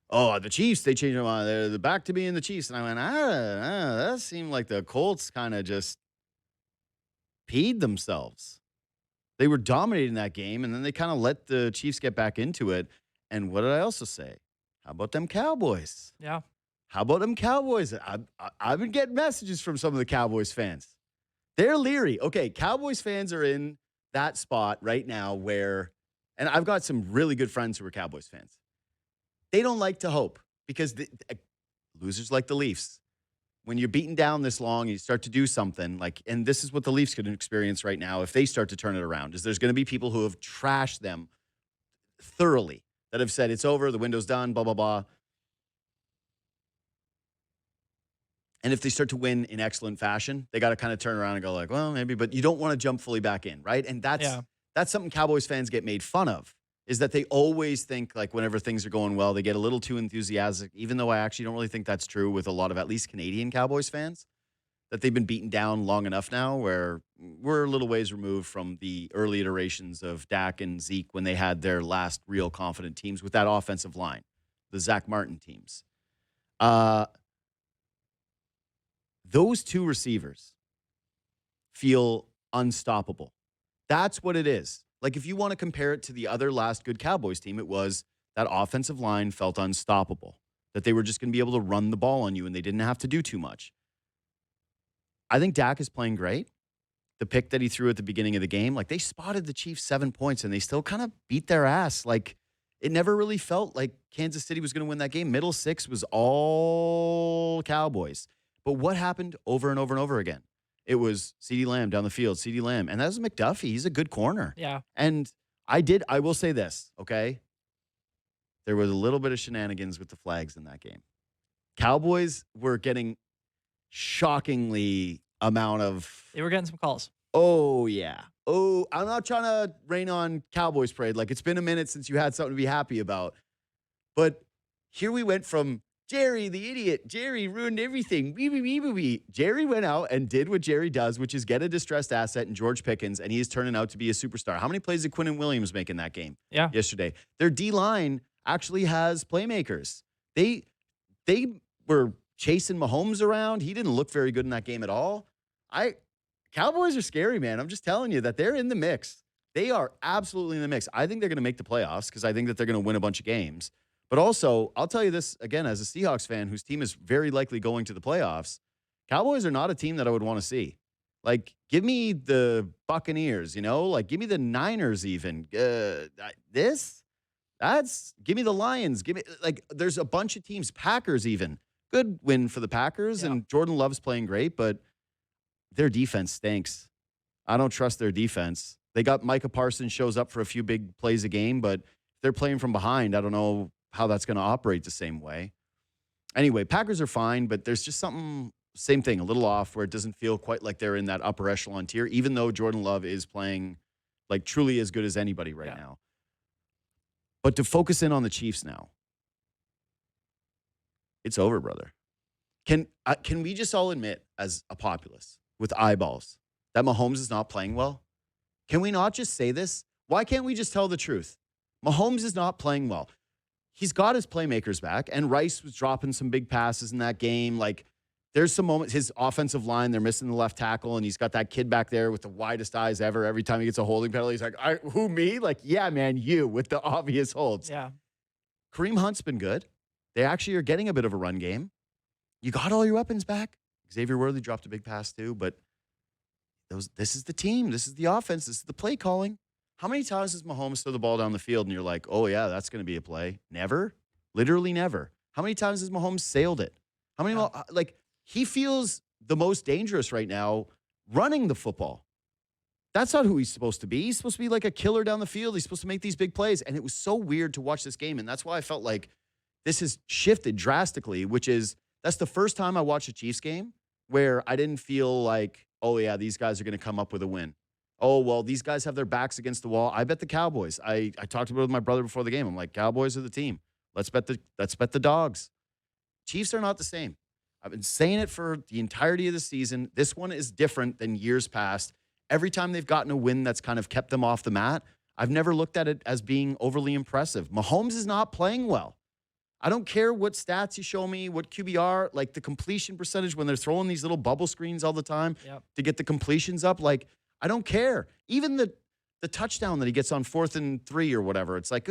Oh, the Chiefs, they changed their mind. They're back to being the Chiefs. And I went, that seemed like the Colts kind of just peed themselves. They were dominating that game, and then they kind of let the Chiefs get back into it. And what did I also say? How about them Cowboys? Yeah. How about them Cowboys? I've been getting messages from some of the Cowboys fans. They're leery. Okay, Cowboys fans are in that spot right now where, and I've got some really good friends who are Cowboys fans. They don't like to hope because losers like the Leafs. When you're beaten down this long, you start to do something and this is what the Leafs could experience right now if they start to turn it around, is there's going to be people who have trashed them thoroughly, that have said it's over, the window's done, blah, blah, blah. And if they start to win in excellent fashion, they got to kind of turn around and go like, well, maybe, but you don't want to jump fully back in, right? And that's something Cowboys fans get made fun of, is that they always think like whenever things are going well, they get a little too enthusiastic, even though I actually don't really think that's true with a lot of at least Canadian Cowboys fans, that they've been beaten down long enough now where we're a little ways removed from the early iterations of Dak and Zeke when they had their last real confident teams with that offensive line, the Zach Martin teams. Those two receivers feel unstoppable. That's what it is. Like, if you want to compare it to the other last good Cowboys team, it was that offensive line felt unstoppable, that they were just going to be able to run the ball on you and they didn't have to do too much. I think Dak is playing great. the pick that he threw at the beginning of the game, like they spotted the Chiefs 7 points and they still kind of beat their ass. Like it never really felt like Kansas City was going to win that game. Middle six was all Cowboys. But what happened over and over and over again? It was CeeDee Lamb down the field, CeeDee Lamb. And that was McDuffie. He's a good corner. Yeah. And I will say this, okay? There was a little bit of shenanigans with the flags in that game. Cowboys were getting shockingly amount of. They were getting some calls. Oh, yeah. Oh, I'm not trying to rain on Cowboys parade. Like, it's been a minute since you had something to be happy about. But here we went from Jerry, the idiot. Jerry ruined everything. Jerry went out and did what Jerry does, which is get a distressed asset in George Pickens, and he is turning out to be a superstar. How many plays did Quinnen Williams make in that game yesterday? Their D-line actually has playmakers. They were chasing Mahomes around. He didn't look very good in that game at all. Cowboys are scary, man. I'm just telling you that they're in the mix. They are absolutely in the mix. I think they're going to make the playoffs because I think that they're going to win a bunch of games. But also, I'll tell you this again, as a Seahawks fan whose team is very likely going to the playoffs, Cowboys are not a team that I would want to see. Like, give me the Buccaneers, like give me the Niners even. Give me the Lions. There's a bunch of teams, Packers even. Good win for the Packers, and Jordan Love's playing great, but their defense stinks. I don't trust their defense. They got Micah Parsons shows up for a few big plays a game, but if they're playing from behind, I don't know how that's going to operate the same way. Anyway, Packers are fine, but there's just something, same thing, a little off where it doesn't feel quite like they're in that upper echelon tier, even though Jordan Love is playing like truly as good as anybody right now. But to focus in on the Chiefs now, it's over, brother. Can we just all admit as a populace with eyeballs that Mahomes is not playing well? Can we not just say this? Why can't we just tell the truth? Mahomes is not playing well. He's got his playmakers back, and Rice was dropping some big passes in that game. Like, there's some moments, his offensive line, they're missing the left tackle, and he's got that kid back there with the widest eyes ever. Every time he gets a holding penalty, he's like, who, me? Like, yeah, man, you with the obvious holds. Yeah. Kareem Hunt's been good. They actually are getting a bit of a run game. You got all your weapons back. Xavier Worthy dropped a big pass too, but this is the team. This is the offense. This is the play calling. How many times does Mahomes throw the ball down the field and you're like, oh, yeah, that's going to be a play? Never. Literally never. How many times has Mahomes sailed it? How many, he feels the most dangerous right now running the football. That's not who he's supposed to be. He's supposed to be like a killer down the field. He's supposed to make these big plays. And it was so weird to watch this game. And that's why I felt like this has shifted drastically, that's the first time I watched a Chiefs game where I didn't feel like, oh, yeah, these guys are going to come up with a win. Oh, well, these guys have their backs against the wall. I bet the Cowboys. I talked about it with my brother before the game. I'm like, Cowboys are the team. Let's bet the dogs. Chiefs are not the same. I've been saying it for the entirety of the season. This one is different than years past. Every time they've gotten a win that's kind of kept them off the mat, I've never looked at it as being overly impressive. Mahomes is not playing well. I don't care what stats you show me, what QBR, like the completion percentage when they're throwing these little bubble screens all the time to get the completions up. Like, I don't care. Even the touchdown that he gets on 4th and 3 or whatever. It's like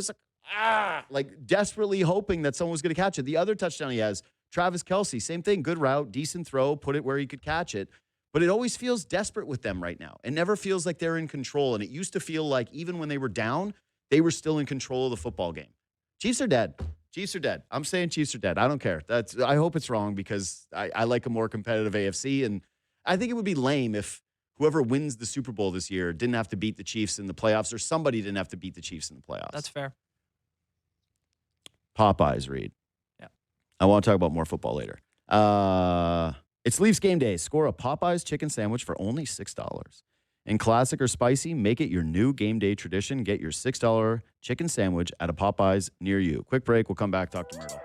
desperately hoping that someone was going to catch it. The other touchdown he has, Travis Kelce, same thing. Good route, decent throw, put it where he could catch it. But it always feels desperate with them right now. It never feels like they're in control. And it used to feel like even when they were down, they were still in control of the football game. Chiefs are dead. Chiefs are dead. I'm saying Chiefs are dead. I don't care. I hope it's wrong because I like a more competitive AFC. And I think it would be lame if whoever wins the Super Bowl this year didn't have to beat the Chiefs in the playoffs, or somebody didn't have to beat the Chiefs in the playoffs. That's fair. Popeyes, Reed. Yeah. I want to talk about more football later. It's Leafs game day. Score a Popeyes chicken sandwich for only $6. In classic or spicy, make it your new game day tradition. Get your $6 chicken sandwich at a Popeyes near you. Quick break. We'll come back, talk to Mirtle.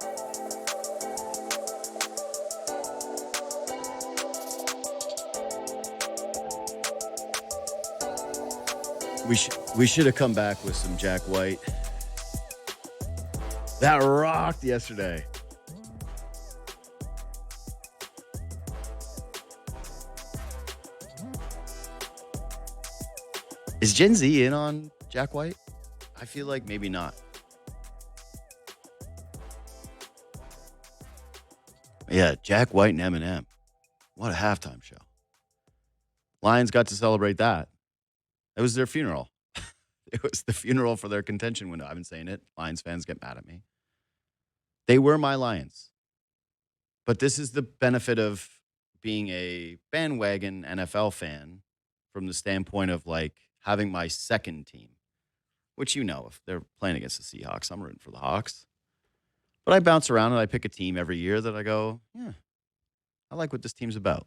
We should have come back with some Jack White. That rocked yesterday. Is Gen Z in on Jack White? I feel like maybe not. Yeah, Jack White and Eminem. What a halftime show. Lions got to celebrate that. It was their funeral. It was the funeral for their contention window. I've been saying it. Lions fans get mad at me. They were my Lions. But this is the benefit of being a bandwagon NFL fan from the standpoint of like having my second team, which if they're playing against the Seahawks, I'm rooting for the Hawks. But I bounce around and I pick a team every year that I go, yeah, I like what this team's about.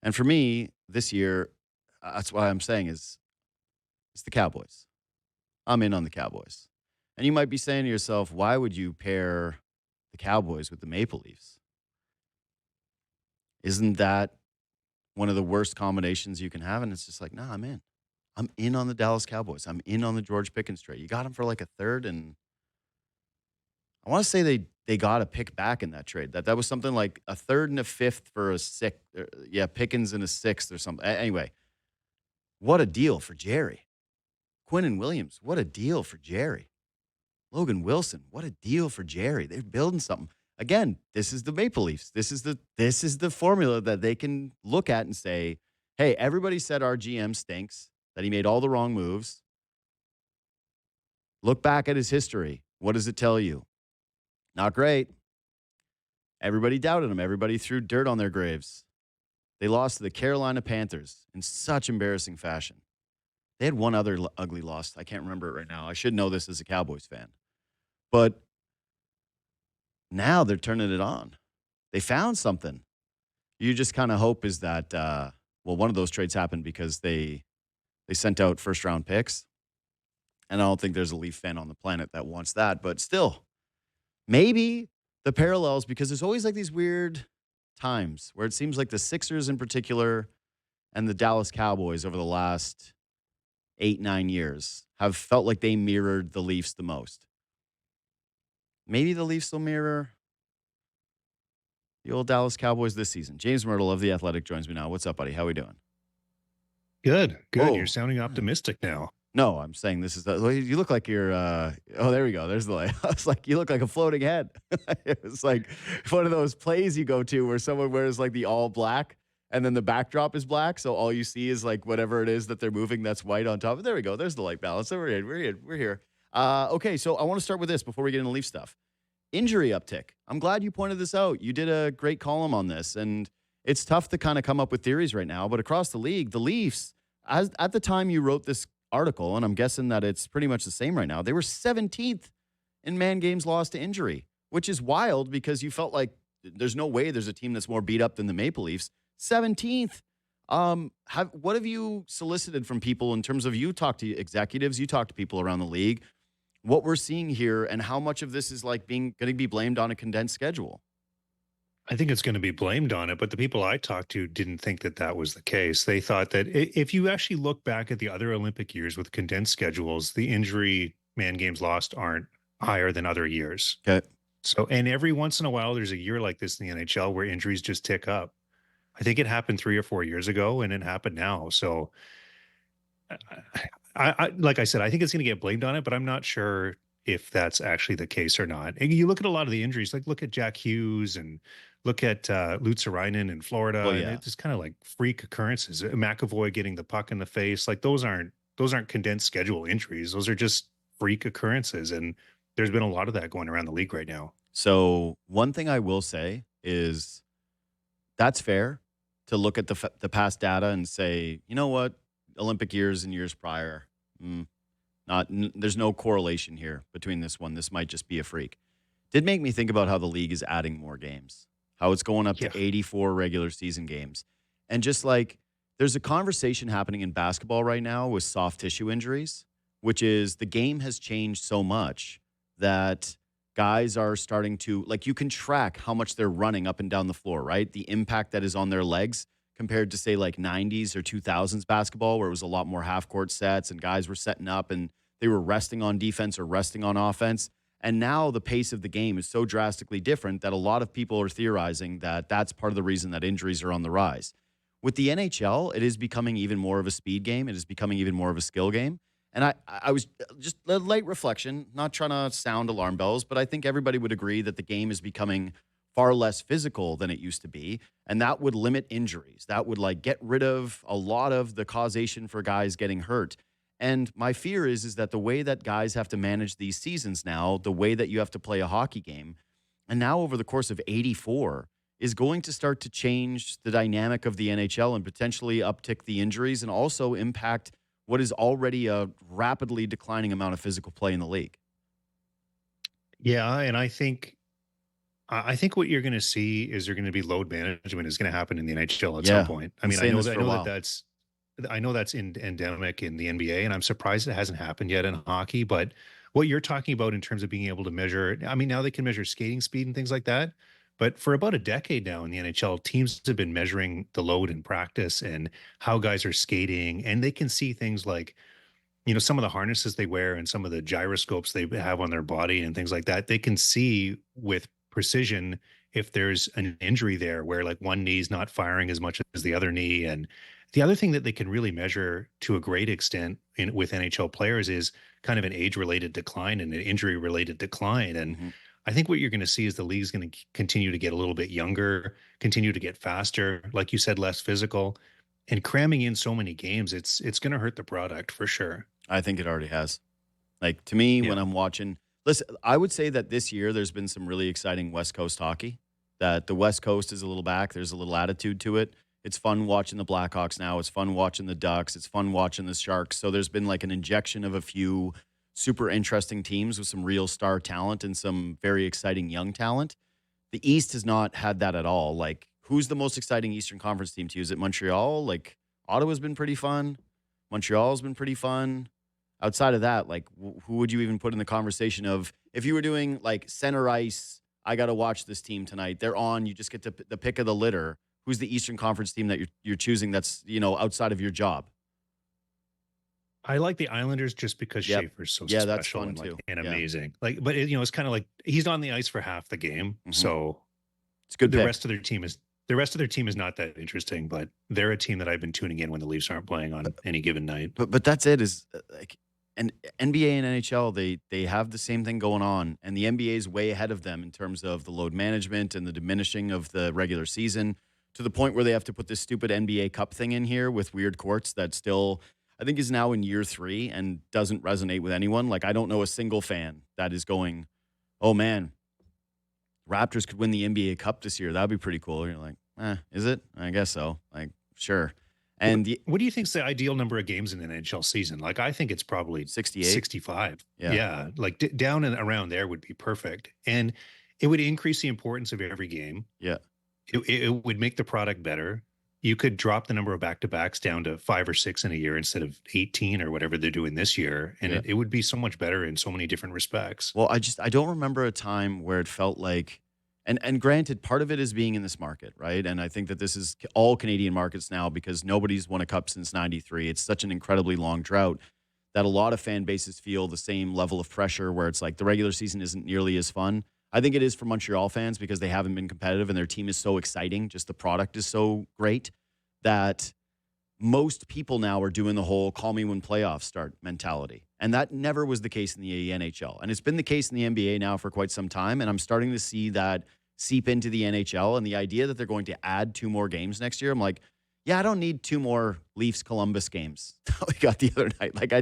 And for me, this year, that's why I'm saying it's the Cowboys. I'm in on the Cowboys. And you might be saying to yourself, why would you pair the Cowboys with the Maple Leafs? Isn't that one of the worst combinations you can have? And it's just like, nah, I'm in. I'm in on the Dallas Cowboys. I'm in on the George Pickens trade. You got him for like a third, and I want to say they got a pick back in that trade. That was something like a third and a fifth for a sixth. Pickens and a sixth or something. Anyway, what a deal for Jerry. Quinnen Williams, what a deal for Jerry. Logan Wilson, what a deal for Jerry. They're building something. Again, this is the Maple Leafs. This is the formula that they can look at and say, hey, everybody said our GM stinks, that he made all the wrong moves. Look back at his history. What does it tell you? Not great. Everybody doubted him. Everybody threw dirt on their graves. They lost to the Carolina Panthers in such embarrassing fashion. They had one other ugly loss. I can't remember it right now. I should know this as a Cowboys fan. But now they're turning it on. They found something. You just kind of hope is that, one of those trades happened because they sent out first-round picks. And I don't think there's a Leaf fan on the planet that wants that. But still, maybe the parallels, because there's always like these weird times where it seems like the Sixers in particular and the Dallas Cowboys over the last 8-9 years have felt like they mirrored the Leafs the most. Maybe the Leafs will mirror the old Dallas Cowboys this season. James Mirtle of The Athletic joins me now. What's up, buddy? How we doing? Good. Whoa. You're sounding optimistic now. No, I'm saying this is you look like you're, there we go. There's the light. I was like, you look like a floating head. It was like one of those plays you go to where someone wears like the all black and then the backdrop is black. So all you see is like whatever it is that they're moving that's white on top. There we go. There's the light balance. So we're here. Okay, so I want to start with this before we get into Leaf stuff. Injury uptick. I'm glad you pointed this out. You did a great column on this, and it's tough to kind of come up with theories right now, but across the league, the Leafs, at the time you wrote this article, and I'm guessing that it's pretty much the same right now, they were 17th in man games lost to injury, which is wild because you felt like there's no way there's a team that's more beat up than the Maple Leafs. 17th. What have you solicited from people in terms of, you talk to executives, you talk to people around the league, what we're seeing here and how much of this is like going to be blamed on a condensed schedule? I think it's going to be blamed on it, but the people I talked to didn't think that that was the case. They thought that if you actually look back at the other Olympic years with condensed schedules, the injury man games lost aren't higher than other years. Okay. So, and every once in a while, there's a year like this in the NHL where injuries just tick up. I think it happened 3 or 4 years ago, and it happened now. So, I like I said, I think it's going to get blamed on it, but I'm not sure if that's actually the case or not. And you look at a lot of the injuries, like look at Jack Hughes and look at Lutzerainen in Florida. Well, yeah. And it's just kind of like freak occurrences. McAvoy getting the puck in the face, like those aren't condensed schedule injuries. Those are just freak occurrences, and there's been a lot of that going around the league right now. So one thing I will say is that's fair to look at the past data and say, you know what, Olympic years and years prior, there's no correlation here between this one. This might just be a freak. Did make me think about how the league is adding more games, how it's going up to 84 regular season games. And just like there's a conversation happening in basketball right now with soft tissue injuries, which is the game has changed so much that guys are starting to, like, you can track how much they're running up and down the floor, right? The impact that is on their legs compared to, say, like 90s or 2000s basketball, where it was a lot more half-court sets and guys were setting up and they were resting on defense or resting on offense. And now the pace of the game is so drastically different that a lot of people are theorizing that that's part of the reason that injuries are on the rise. With the NHL, it is becoming even more of a speed game. It is becoming even more of a skill game. And I was just a light reflection, not trying to sound alarm bells, but I think everybody would agree that the game is becoming far less physical than it used to be. And that would limit injuries. That would like get rid of a lot of the causation for guys getting hurt. And my fear is that the way that guys have to manage these seasons now, the way that you have to play a hockey game, and now over the course of 84, is going to start to change the dynamic of the NHL and potentially uptick the injuries and also impact what is already a rapidly declining amount of physical play in the league. Yeah, and I think what you're going to see is there going to be load management is going to happen in the NHL at some point. I mean, I know that's endemic in the NBA, and I'm surprised it hasn't happened yet in hockey. But what you're talking about in terms of being able to measure, I mean, now they can measure skating speed and things like that. But for about a decade now in the NHL, teams have been measuring the load in practice and how guys are skating, and they can see things like, some of the harnesses they wear and some of the gyroscopes they have on their body and things like that. They can see with precision if there's an injury there where like one knee's not firing as much as the other knee. And the other thing that they can really measure to a great extent with NHL players is kind of an age-related decline and an injury-related decline. And I think what you're going to see is the league's going to continue to get a little bit younger, continue to get faster, like you said, less physical, and cramming in so many games. It's going to hurt the product for sure. I think it already has. Like, to me, when I'm watching, listen, I would say that this year there's been some really exciting West Coast hockey, that the West Coast is a little back. There's a little attitude to it. It's fun watching the Blackhawks now. It's fun watching the Ducks. It's fun watching the Sharks. So there's been like an injection of a few super interesting teams with some real star talent and some very exciting young talent. The East has not had that at all. Like, who's the most exciting Eastern Conference team to you? Is it Montreal? Like, Ottawa's been pretty fun. Montreal's been pretty fun. Outside of that, like, who would you even put in the conversation of, if you were doing like center ice, I got to watch this team tonight. They're on. You just get the pick of the litter. Who's the Eastern Conference team that you're choosing that's, outside of your job? I like the Islanders just because Schaefer's so special that's fun and, too. And amazing. Like, but it's kind of like he's on the ice for half the game, so it's good. The rest of their team is not that interesting, but they're a team that I've been tuning in when the Leafs aren't playing on any given night. But that's it. Is like, and NBA and NHL, they have the same thing going on, and the NBA is way ahead of them in terms of the load management and the diminishing of the regular season, to the point where they have to put this stupid NBA Cup thing in here with weird courts that still, I think, is now in year 3 and doesn't resonate with anyone. Like, I don't know a single fan that is going, oh man, Raptors could win the NBA Cup this year. That'd be pretty cool. And you're like, is it? I guess so. Like, sure. And what do you think is the ideal number of games in an NHL season? Like, I think it's probably 68, 65. Yeah. Like down and around there would be perfect. And it would increase the importance of every game. Yeah. It would make the product better. You could drop the number of back-to-backs down to 5 or 6 in a year instead of 18 or whatever they're doing this year. And it would be so much better in so many different respects. Well, I don't remember a time where it felt like, and granted, part of it is being in this market, right? And I think that this is all Canadian markets now because nobody's won a cup since 93. It's such an incredibly long drought that a lot of fan bases feel the same level of pressure where it's like the regular season isn't nearly as fun. I think it is for Montreal fans because they haven't been competitive and their team is so exciting. Just the product is so great that most people now are doing the whole call me when playoffs start mentality. And that never was the case in the NHL. And it's been the case in the NBA now for quite some time. And I'm starting to see that seep into the NHL. And the idea that they're going to add 2 more games next year, I'm like, yeah, I don't need 2 more Leafs-Columbus games that we got the other night. Like,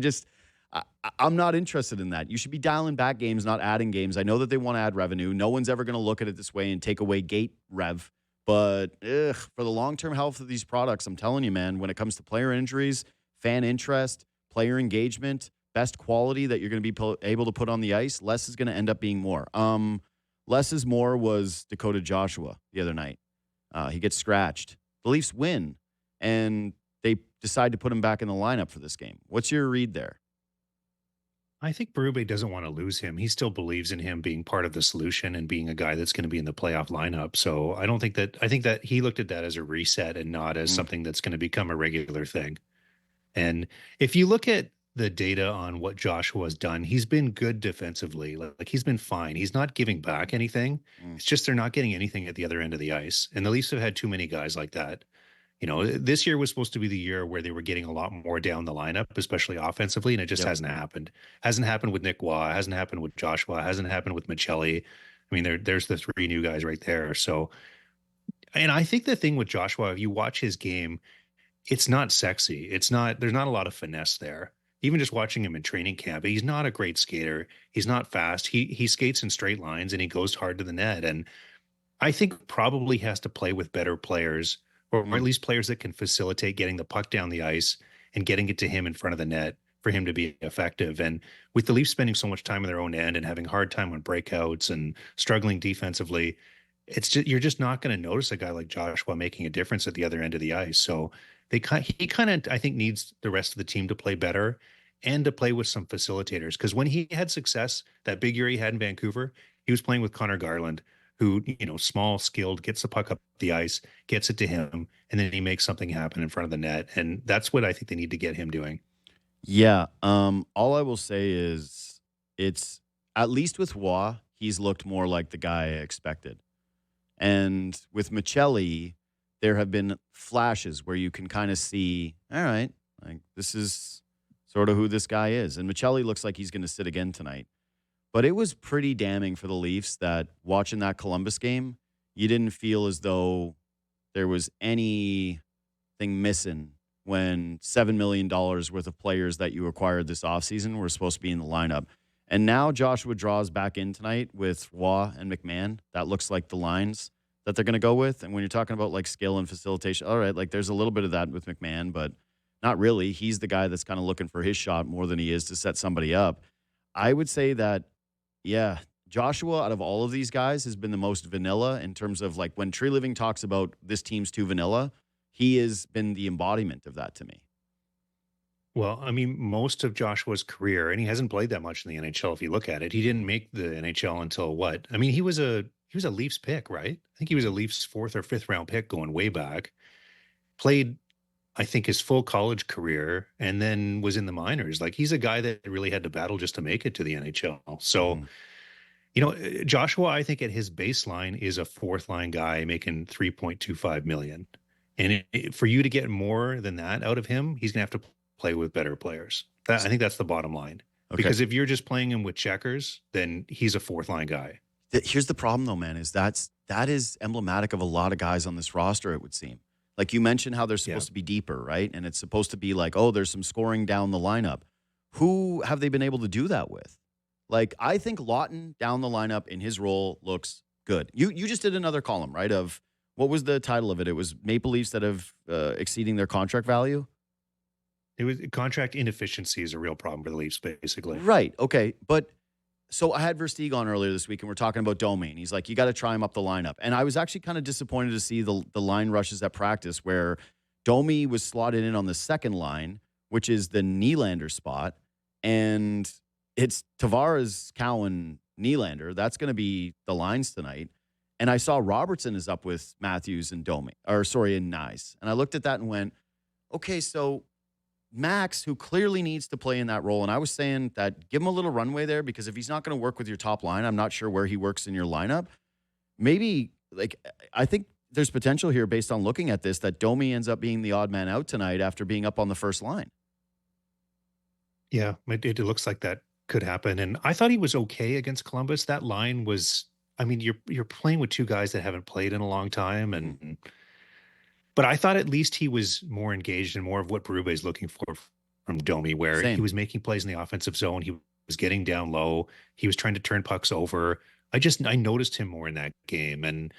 I'm not interested in that. You should be dialing back games, not adding games. I know that they want to add revenue. No one's ever going to look at it this way and take away gate rev. But for the long-term health of these products, I'm telling you, man, when it comes to player injuries, fan interest, player engagement, best quality that you're going to be able to put on the ice, less is going to end up being more. Less is more was Dakota Joshua the other night. He gets scratched. The Leafs win, and they decide to put him back in the lineup for this game. What's your read there? I think Berube doesn't want to lose him. He still believes in him being part of the solution and being a guy that's going to be in the playoff lineup. So I think that he looked at that as a reset and not as something that's going to become a regular thing. And if you look at the data on what Joshua has done, he's been good defensively. Like he's been fine. He's not giving back anything. It's just they're not getting anything at the other end of the ice. And the Leafs have had too many guys like that. This year was supposed to be the year where they were getting a lot more down the lineup, especially offensively, and it just hasn't happened. Hasn't happened with Nick Waugh, hasn't happened with Joshua, hasn't happened with Mirtle. I mean, there's the three new guys right there. So, and I think the thing with Joshua, if you watch his game, it's not sexy. It's not, there's not a lot of finesse there. Even just watching him in training camp, he's not a great skater. He's not fast. He skates in straight lines and he goes hard to the net. And I think probably has to play with better players, or at least players that can facilitate getting the puck down the ice and getting it to him in front of the net for him to be effective. And with the Leafs spending so much time on their own end and having hard time on breakouts and struggling defensively, it's just, you're just not going to notice a guy like Joshua making a difference at the other end of the ice. So he kind of, I think, needs the rest of the team to play better and to play with some facilitators. Because when he had success, that big year he had in Vancouver, he was playing with Connor Garland, who, small, skilled, gets the puck up the ice, gets it to him, and then he makes something happen in front of the net. And that's what I think they need to get him doing. Yeah. All I will say is it's, at least with Waugh, he's looked more like the guy I expected. And with Mirtle, there have been flashes where you can kind of see, all right, like this is sort of who this guy is. And Mirtle looks like he's going to sit again tonight. But it was pretty damning for the Leafs that watching that Columbus game, you didn't feel as though there was anything missing when $7 million worth of players that you acquired this offseason were supposed to be in the lineup. And now Joshua draws back in tonight with Waugh and McMahon. That looks like the lines that they're going to go with. And when you're talking about like skill and facilitation, all right, like there's a little bit of that with McMahon, but not really. He's the guy that's kind of looking for his shot more than he is to set somebody up. I would say that, yeah, Joshua out of all of these guys has been the most vanilla in terms of like when Tree Living talks about this team's too vanilla, he has been the embodiment of that to me. Well, I mean, most of Joshua's career, and he hasn't played that much in the NHL. If you look at it, he didn't make the NHL until what? I mean, he was a Leafs pick, right? I think he was a Leafs 4th or 5th round pick going way back. Played, I think, his full college career, and then was in the minors. Like he's a guy that really had to battle just to make it to the NHL. So, Joshua, I think at his baseline is a 4th line guy making $3.25 million. And for you to get more than that out of him, he's gonna have to play with better players. I think that's the bottom line. Okay. Because if you're just playing him with checkers, then he's a 4th line guy. Here's the problem though, man, is that is emblematic of a lot of guys on this roster, it would seem. Like you mentioned how they're supposed to be deeper, right? And it's supposed to be like, oh, there's some scoring down the lineup. Who have they been able to do that with? Like, I think Lawton down the lineup in his role looks good. You just did another column, right, of what was the title of it? It was Maple Leafs that have exceeding their contract value. It was contract inefficiency is a real problem for the Leafs, basically. Right. Okay. But so I had Versteeg on earlier this week, and we're talking about Domi. And he's like, you got to try him up the lineup. And I was actually kind of disappointed to see the line rushes at practice where Domi was slotted in on the second line, which is the Nylander spot. And it's Tavares, Cowan, Nylander. That's going to be the lines tonight. And I saw Robertson is up with Matthews and and Nyes. And I looked at that and went, okay, so Max, who clearly needs to play in that role, and I was saying that give him a little runway there because if he's not going to work with your top line, I'm not sure where he works in your lineup. Maybe, I think there's potential here based on looking at this that Domi ends up being the odd man out tonight after being up on the first line. Yeah, it looks like that could happen. And I thought he was okay against Columbus. That line was, I mean, you're playing with two guys that haven't played in a long time, but I thought at least he was more engaged and more of what Berube is looking for from Domi, where he was making plays in the offensive zone. He was getting down low. He was trying to turn pucks over. I noticed him more in that game. And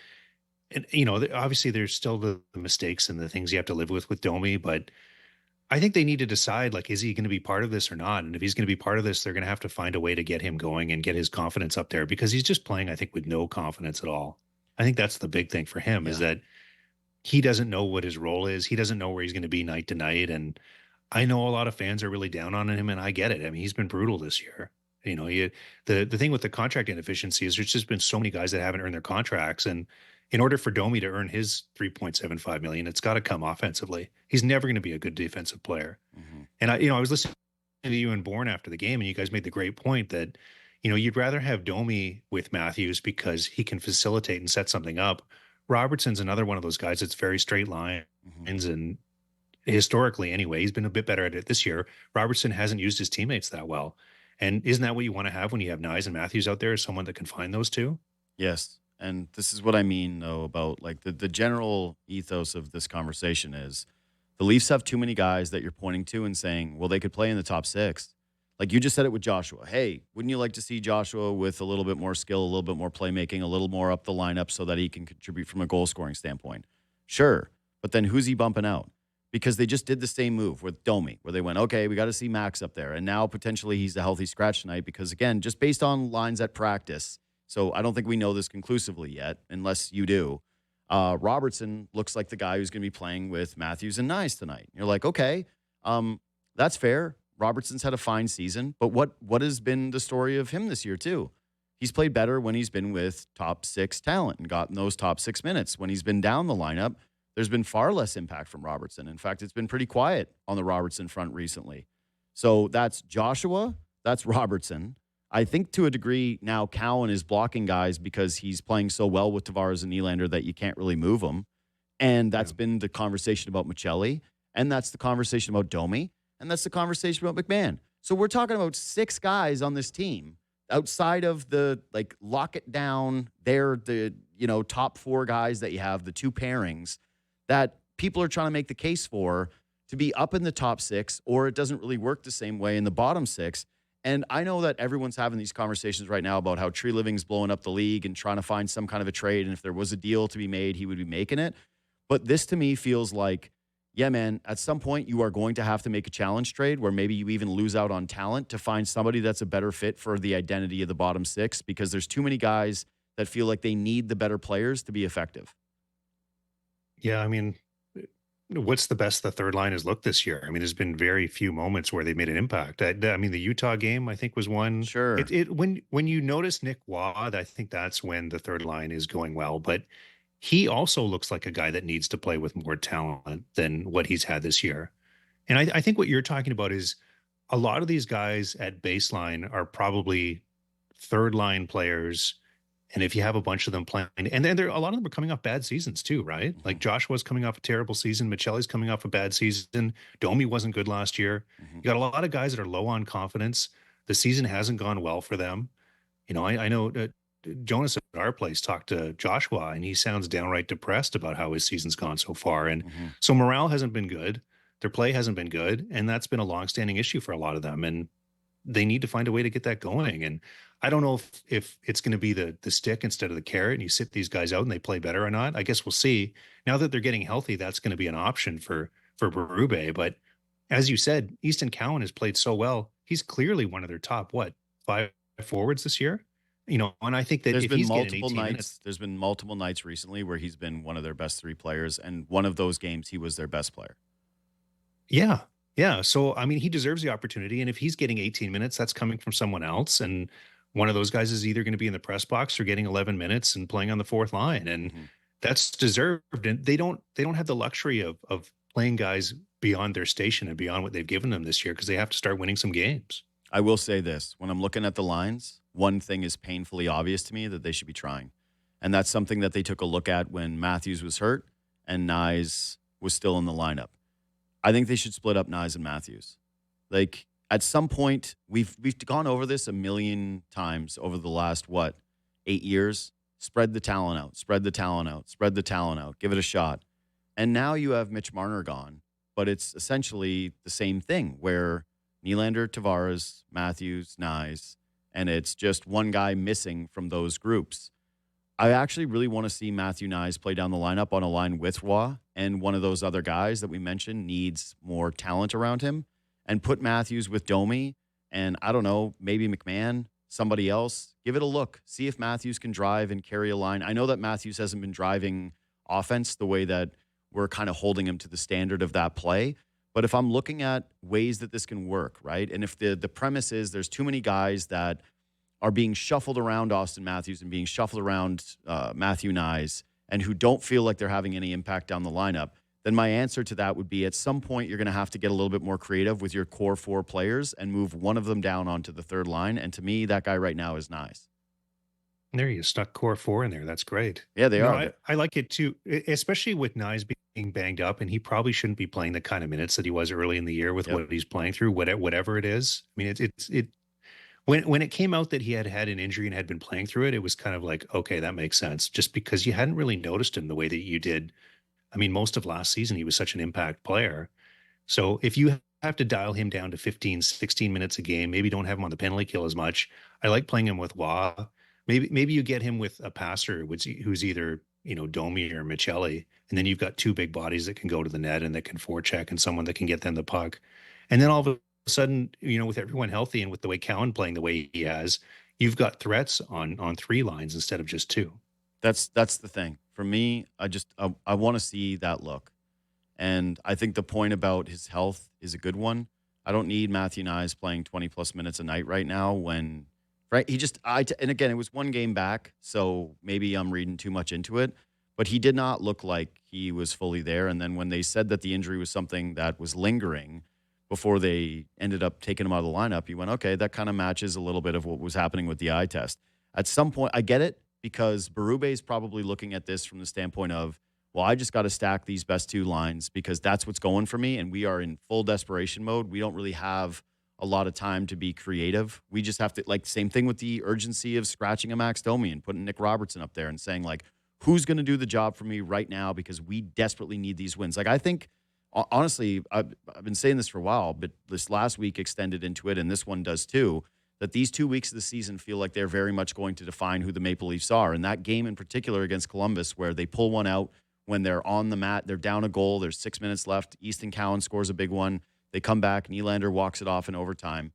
obviously there's still the mistakes and the things you have to live with Domi, but I think they need to decide, like, is he going to be part of this or not? And if he's going to be part of this, they're going to have to find a way to get him going and get his confidence up there because he's just playing, I think, with no confidence at all. I think that's the big thing for him is that he doesn't know what his role is. He doesn't know where he's going to be night to night. And I know a lot of fans are really down on him, and I get it. I mean, he's been brutal this year. The thing with the contract inefficiency is there's just been so many guys that haven't earned their contracts. And in order for Domi to earn his $3.75 million, it's got to come offensively. He's never going to be a good defensive player. Mm-hmm. And I was listening to you and Bourne after the game, and you guys made the great point that, you'd rather have Domi with Matthews because he can facilitate and set something up. Robertson's another one of those guys that's very straight lines, and historically anyway, he's been a bit better at it this year. Robertson hasn't used his teammates that well. And isn't that what you want to have when you have Nyes and Matthews out there, is someone that can find those two? Yes. And this is what I mean, though, about like the general ethos of this conversation is the Leafs have too many guys that you're pointing to and saying, well, they could play in the top six. Like you just said it with Joshua. Hey, wouldn't you like to see Joshua with a little bit more skill, a little bit more playmaking, a little more up the lineup so that he can contribute from a goal scoring standpoint? Sure. But then who's he bumping out? Because they just did the same move with Domi, where they went, okay, we got to see Max up there. And now potentially he's a healthy scratch tonight because, again, just based on lines at practice, so I don't think we know this conclusively yet, unless you do. Robertson looks like the guy who's going to be playing with Matthews and Nyes tonight. You're like, okay, that's fair. Robertson's had a fine season, but what has been the story of him this year too? He's played better when he's been with top six talent and gotten those top 6 minutes. When he's been down the lineup, there's been far less impact from Robertson. In fact, it's been pretty quiet on the Robertson front recently. So that's Joshua, that's Robertson. I think to a degree now Cowan is blocking guys because he's playing so well with Tavares and Nylander that you can't really move them. And that's been the conversation about Mirtle, and that's the conversation about Domi, and that's the conversation about McMahon. So we're talking about 6 guys on this team outside of the like lock it down. They're the top 4 guys that you have, the 2 pairings that people are trying to make the case for to be up in the top 6, or it doesn't really work the same way in the bottom 6. And I know that everyone's having these conversations right now about how Tree Living's blowing up the league and trying to find some kind of a trade. And if there was a deal to be made, he would be making it. But this to me feels like, yeah, man, at some point you are going to have to make a challenge trade where maybe you even lose out on talent to find somebody that's a better fit for the identity of the bottom 6, because there's too many guys that feel like they need the better players to be effective. Yeah, I mean, what's the best the third line has looked this year? I mean, there's been very few moments where they made an impact. I mean, the Utah game, I think, was one. Sure. When you notice Nick Wad, I think that's when the third line is going well. But he also looks like a guy that needs to play with more talent than what he's had this year. And I think what you're talking about is a lot of these guys at baseline are probably third line players. And if you have a bunch of them playing, and then a lot of them are coming off bad seasons too, right? Mm-hmm. Like Joshua's coming off a terrible season. Michelle's coming off a bad season. Domi wasn't good last year. Mm-hmm. You got a lot of guys that are low on confidence. The season hasn't gone well for them. I know Jonas at our place talked to Joshua, and he sounds downright depressed about how his season's gone so far. And so morale hasn't been good. Their play hasn't been good. And that's been a longstanding issue for a lot of them. And they need to find a way to get that going. And I don't know if it's going to be the stick instead of the carrot and you sit these guys out and they play better or not. I guess we'll see. Now that they're getting healthy, that's going to be an option for Berube. But as you said, Easton Cowan has played so well. He's clearly one of their top, 5 forwards this year? And I think that there's if been he's multiple getting 18 nights, minutes, there's been multiple nights recently where he's been one of their best 3 players. And one of those games, he was their best player. Yeah. Yeah. So, I mean, he deserves the opportunity. And if he's getting 18 minutes, that's coming from someone else. And one of those guys is either going to be in the press box or getting 11 minutes and playing on the 4th line. And that's deserved. And they don't have the luxury of playing guys beyond their station and beyond what they've given them this year, because they have to start winning some games. I will say this. When I'm looking at the lines, one thing is painfully obvious to me that they should be trying. And that's something that they took a look at when Matthews was hurt and Nyes was still in the lineup. I think they should split up Nyes and Matthews. Like, at some point, we've gone over this a million times over the last, 8 years? Spread the talent out, spread the talent out, spread the talent out, give it a shot. And now you have Mitch Marner gone, but it's essentially the same thing where Nylander, Tavares, Matthews, Nyes, and it's just one guy missing from those groups. I actually really want to see Matthew Nyes play down the lineup on a line with Roy, and one of those other guys that we mentioned needs more talent around him, and put Matthews with Domi, and I don't know, maybe McMahon, somebody else. Give it a look. See if Matthews can drive and carry a line. I know that Matthews hasn't been driving offense the way that we're kind of holding him to the standard of that play, but if I'm looking at ways that this can work, right, and if the premise is there's too many guys that are being shuffled around Auston Matthews and being shuffled around Matthew Nyes and who don't feel like they're having any impact down the lineup, then my answer to that would be at some point you're going to have to get a little bit more creative with your core 4 players and move one of them down onto the third line. And to me, that guy right now is Nyes. There you stuck core 4 in there. That's great. Yeah, they are. I like it too, especially with Nyes being banged up, and he probably shouldn't be playing the kind of minutes that he was early in the year with what he's playing through, whatever it is. I mean, When it came out that he had had an injury and had been playing through it, it was kind of like, okay, that makes sense. Just because you hadn't really noticed him the way that you did. I mean, most of last season, he was such an impact player. So if you have to dial him down to 15, 16 minutes a game, maybe don't have him on the penalty kill as much. I like playing him with Wah. Maybe you get him with a passer who's either, Domi or Michelli, and then you've got two big bodies that can go to the net and that can forecheck and someone that can get them the puck. And then all of a sudden, with everyone healthy and with the way Cowan playing the way he has, you've got threats on three lines instead of just two. That's the thing. For me, I want to see that look. And I think the point about his health is a good one. I don't need Matthew Nyes playing 20 plus minutes a night right now when, right? And again, it was one game back, so maybe I'm reading too much into it, but he did not look like he was fully there. And then when they said that the injury was something that was lingering before they ended up taking him out of the lineup, you went, okay, that kind of matches a little bit of what was happening with the eye test. At some point, I get it because Berube is probably looking at this from the standpoint of, well, I just got to stack these best two lines because that's what's going for me. And we are in full desperation mode. We don't really have a lot of time to be creative. We just have to, same thing with the urgency of scratching a Max Domi and putting Nick Robertson up there and saying, who's going to do the job for me right now because we desperately need these wins. I think, honestly, I've been saying this for a while, but this last week extended into it, and this one does too, that these 2 weeks of the season feel like they're very much going to define who the Maple Leafs are. And that game in particular against Columbus where they pull one out, when they're on the mat, they're down a goal, there's 6 minutes left, Easton Cowan scores a big one, they come back, Nylander walks it off in overtime.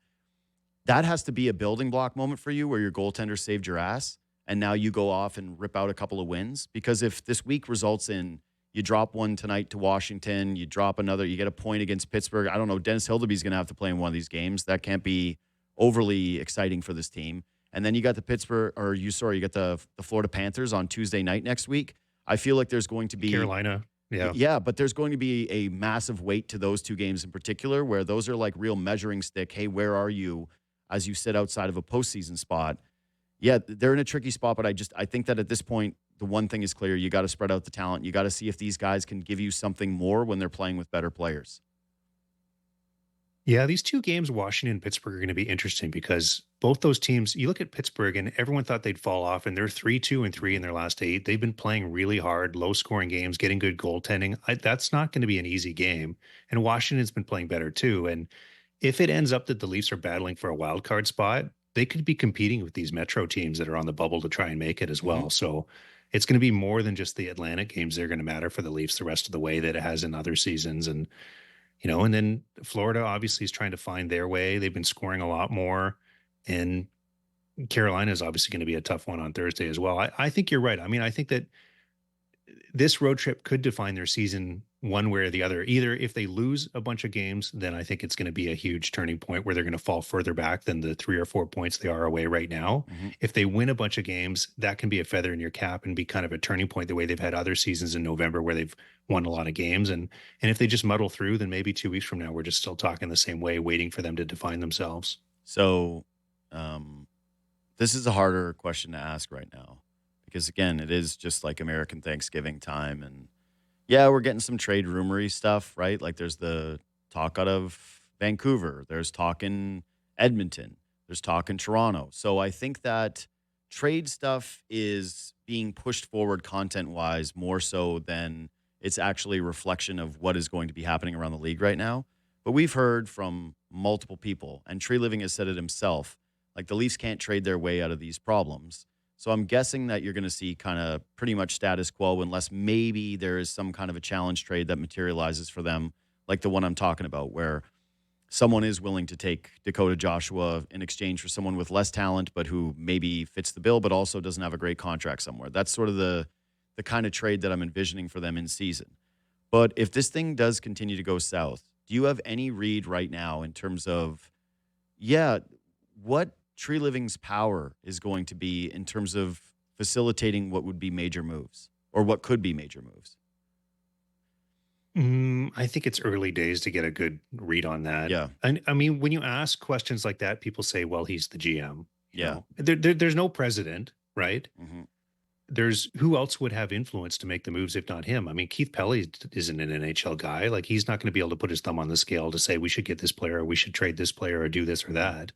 That has to be a building block moment for you where your goaltender saved your ass, and now you go off and rip out a couple of wins. Because if this week results in you drop one tonight to Washington, you drop another, you get a point against Pittsburgh, I don't know, Dennis Hildeby's going to have to play in one of these games. That can't be overly exciting for this team. And then you got the Florida Panthers on Tuesday night next week. I feel like there's going to be Carolina. Yeah. Yeah, but there's going to be a massive weight to those two games in particular where those are like real measuring stick. Hey, where are you as you sit outside of a postseason spot? Yeah, they're in a tricky spot, but I think that at this point, the one thing is clear. You got to spread out the talent. You got to see if these guys can give you something more when they're playing with better players. Yeah, these two games, Washington and Pittsburgh, are going to be interesting because both those teams, you look at Pittsburgh and everyone thought they'd fall off, and they're 3-2-3 in their last 8. They've been playing really hard, low-scoring games, getting good goaltending. That's not going to be an easy game. And Washington's been playing better too. And if it ends up that the Leafs are battling for a wild card spot, they could be competing with these Metro teams that are on the bubble to try and make it as well. Mm-hmm. So it's going to be more than just the Atlantic games that are going to matter for the Leafs the rest of the way that it has in other seasons. And and then Florida obviously is trying to find their way. They've been scoring a lot more. And Carolina is obviously going to be a tough one on Thursday as well. I think you're right. I mean, I think that this road trip could define their season one way or the other. Either if they lose a bunch of games, then I think it's going to be a huge turning point where they're going to fall further back than the 3 or 4 points they are away right now. Mm-hmm. If they win a bunch of games, that can be a feather in your cap and be kind of a turning point the way they've had other seasons in November where they've won a lot of games. And if they just muddle through, then maybe 2 weeks from now, we're just still talking the same way, waiting for them to define themselves. So this is a harder question to ask right now because, again, it is just like American Thanksgiving time. And yeah, we're getting some trade rumory stuff, right? Like there's the talk out of Vancouver. There's talk in Edmonton. There's talk in Toronto. So I think that trade stuff is being pushed forward content-wise more so than it's actually a reflection of what is going to be happening around the league right now. But we've heard from multiple people, and Tree Living has said it himself, like the Leafs can't trade their way out of these problems. So I'm guessing that you're going to see kind of pretty much status quo unless maybe there is some kind of a challenge trade that materializes for them, like the one I'm talking about, where someone is willing to take Dakota Joshua in exchange for someone with less talent but who maybe fits the bill but also doesn't have a great contract somewhere. That's sort of the kind of trade that I'm envisioning for them in season. But if this thing does continue to go south, do you have any read right now in terms of, what Tree Living's power is going to be in terms of facilitating what would be major moves or what could be major moves? I think it's early days to get a good read on that. Yeah. And I mean, when you ask questions like that, people say, well, he's the GM. Yeah. There's no president, right? Mm-hmm. There's who else would have influence to make the moves if not him? I mean, Keith Pelly isn't an NHL guy. Like he's not going to be able to put his thumb on the scale to say we should get this player or we should trade this player or do this or that.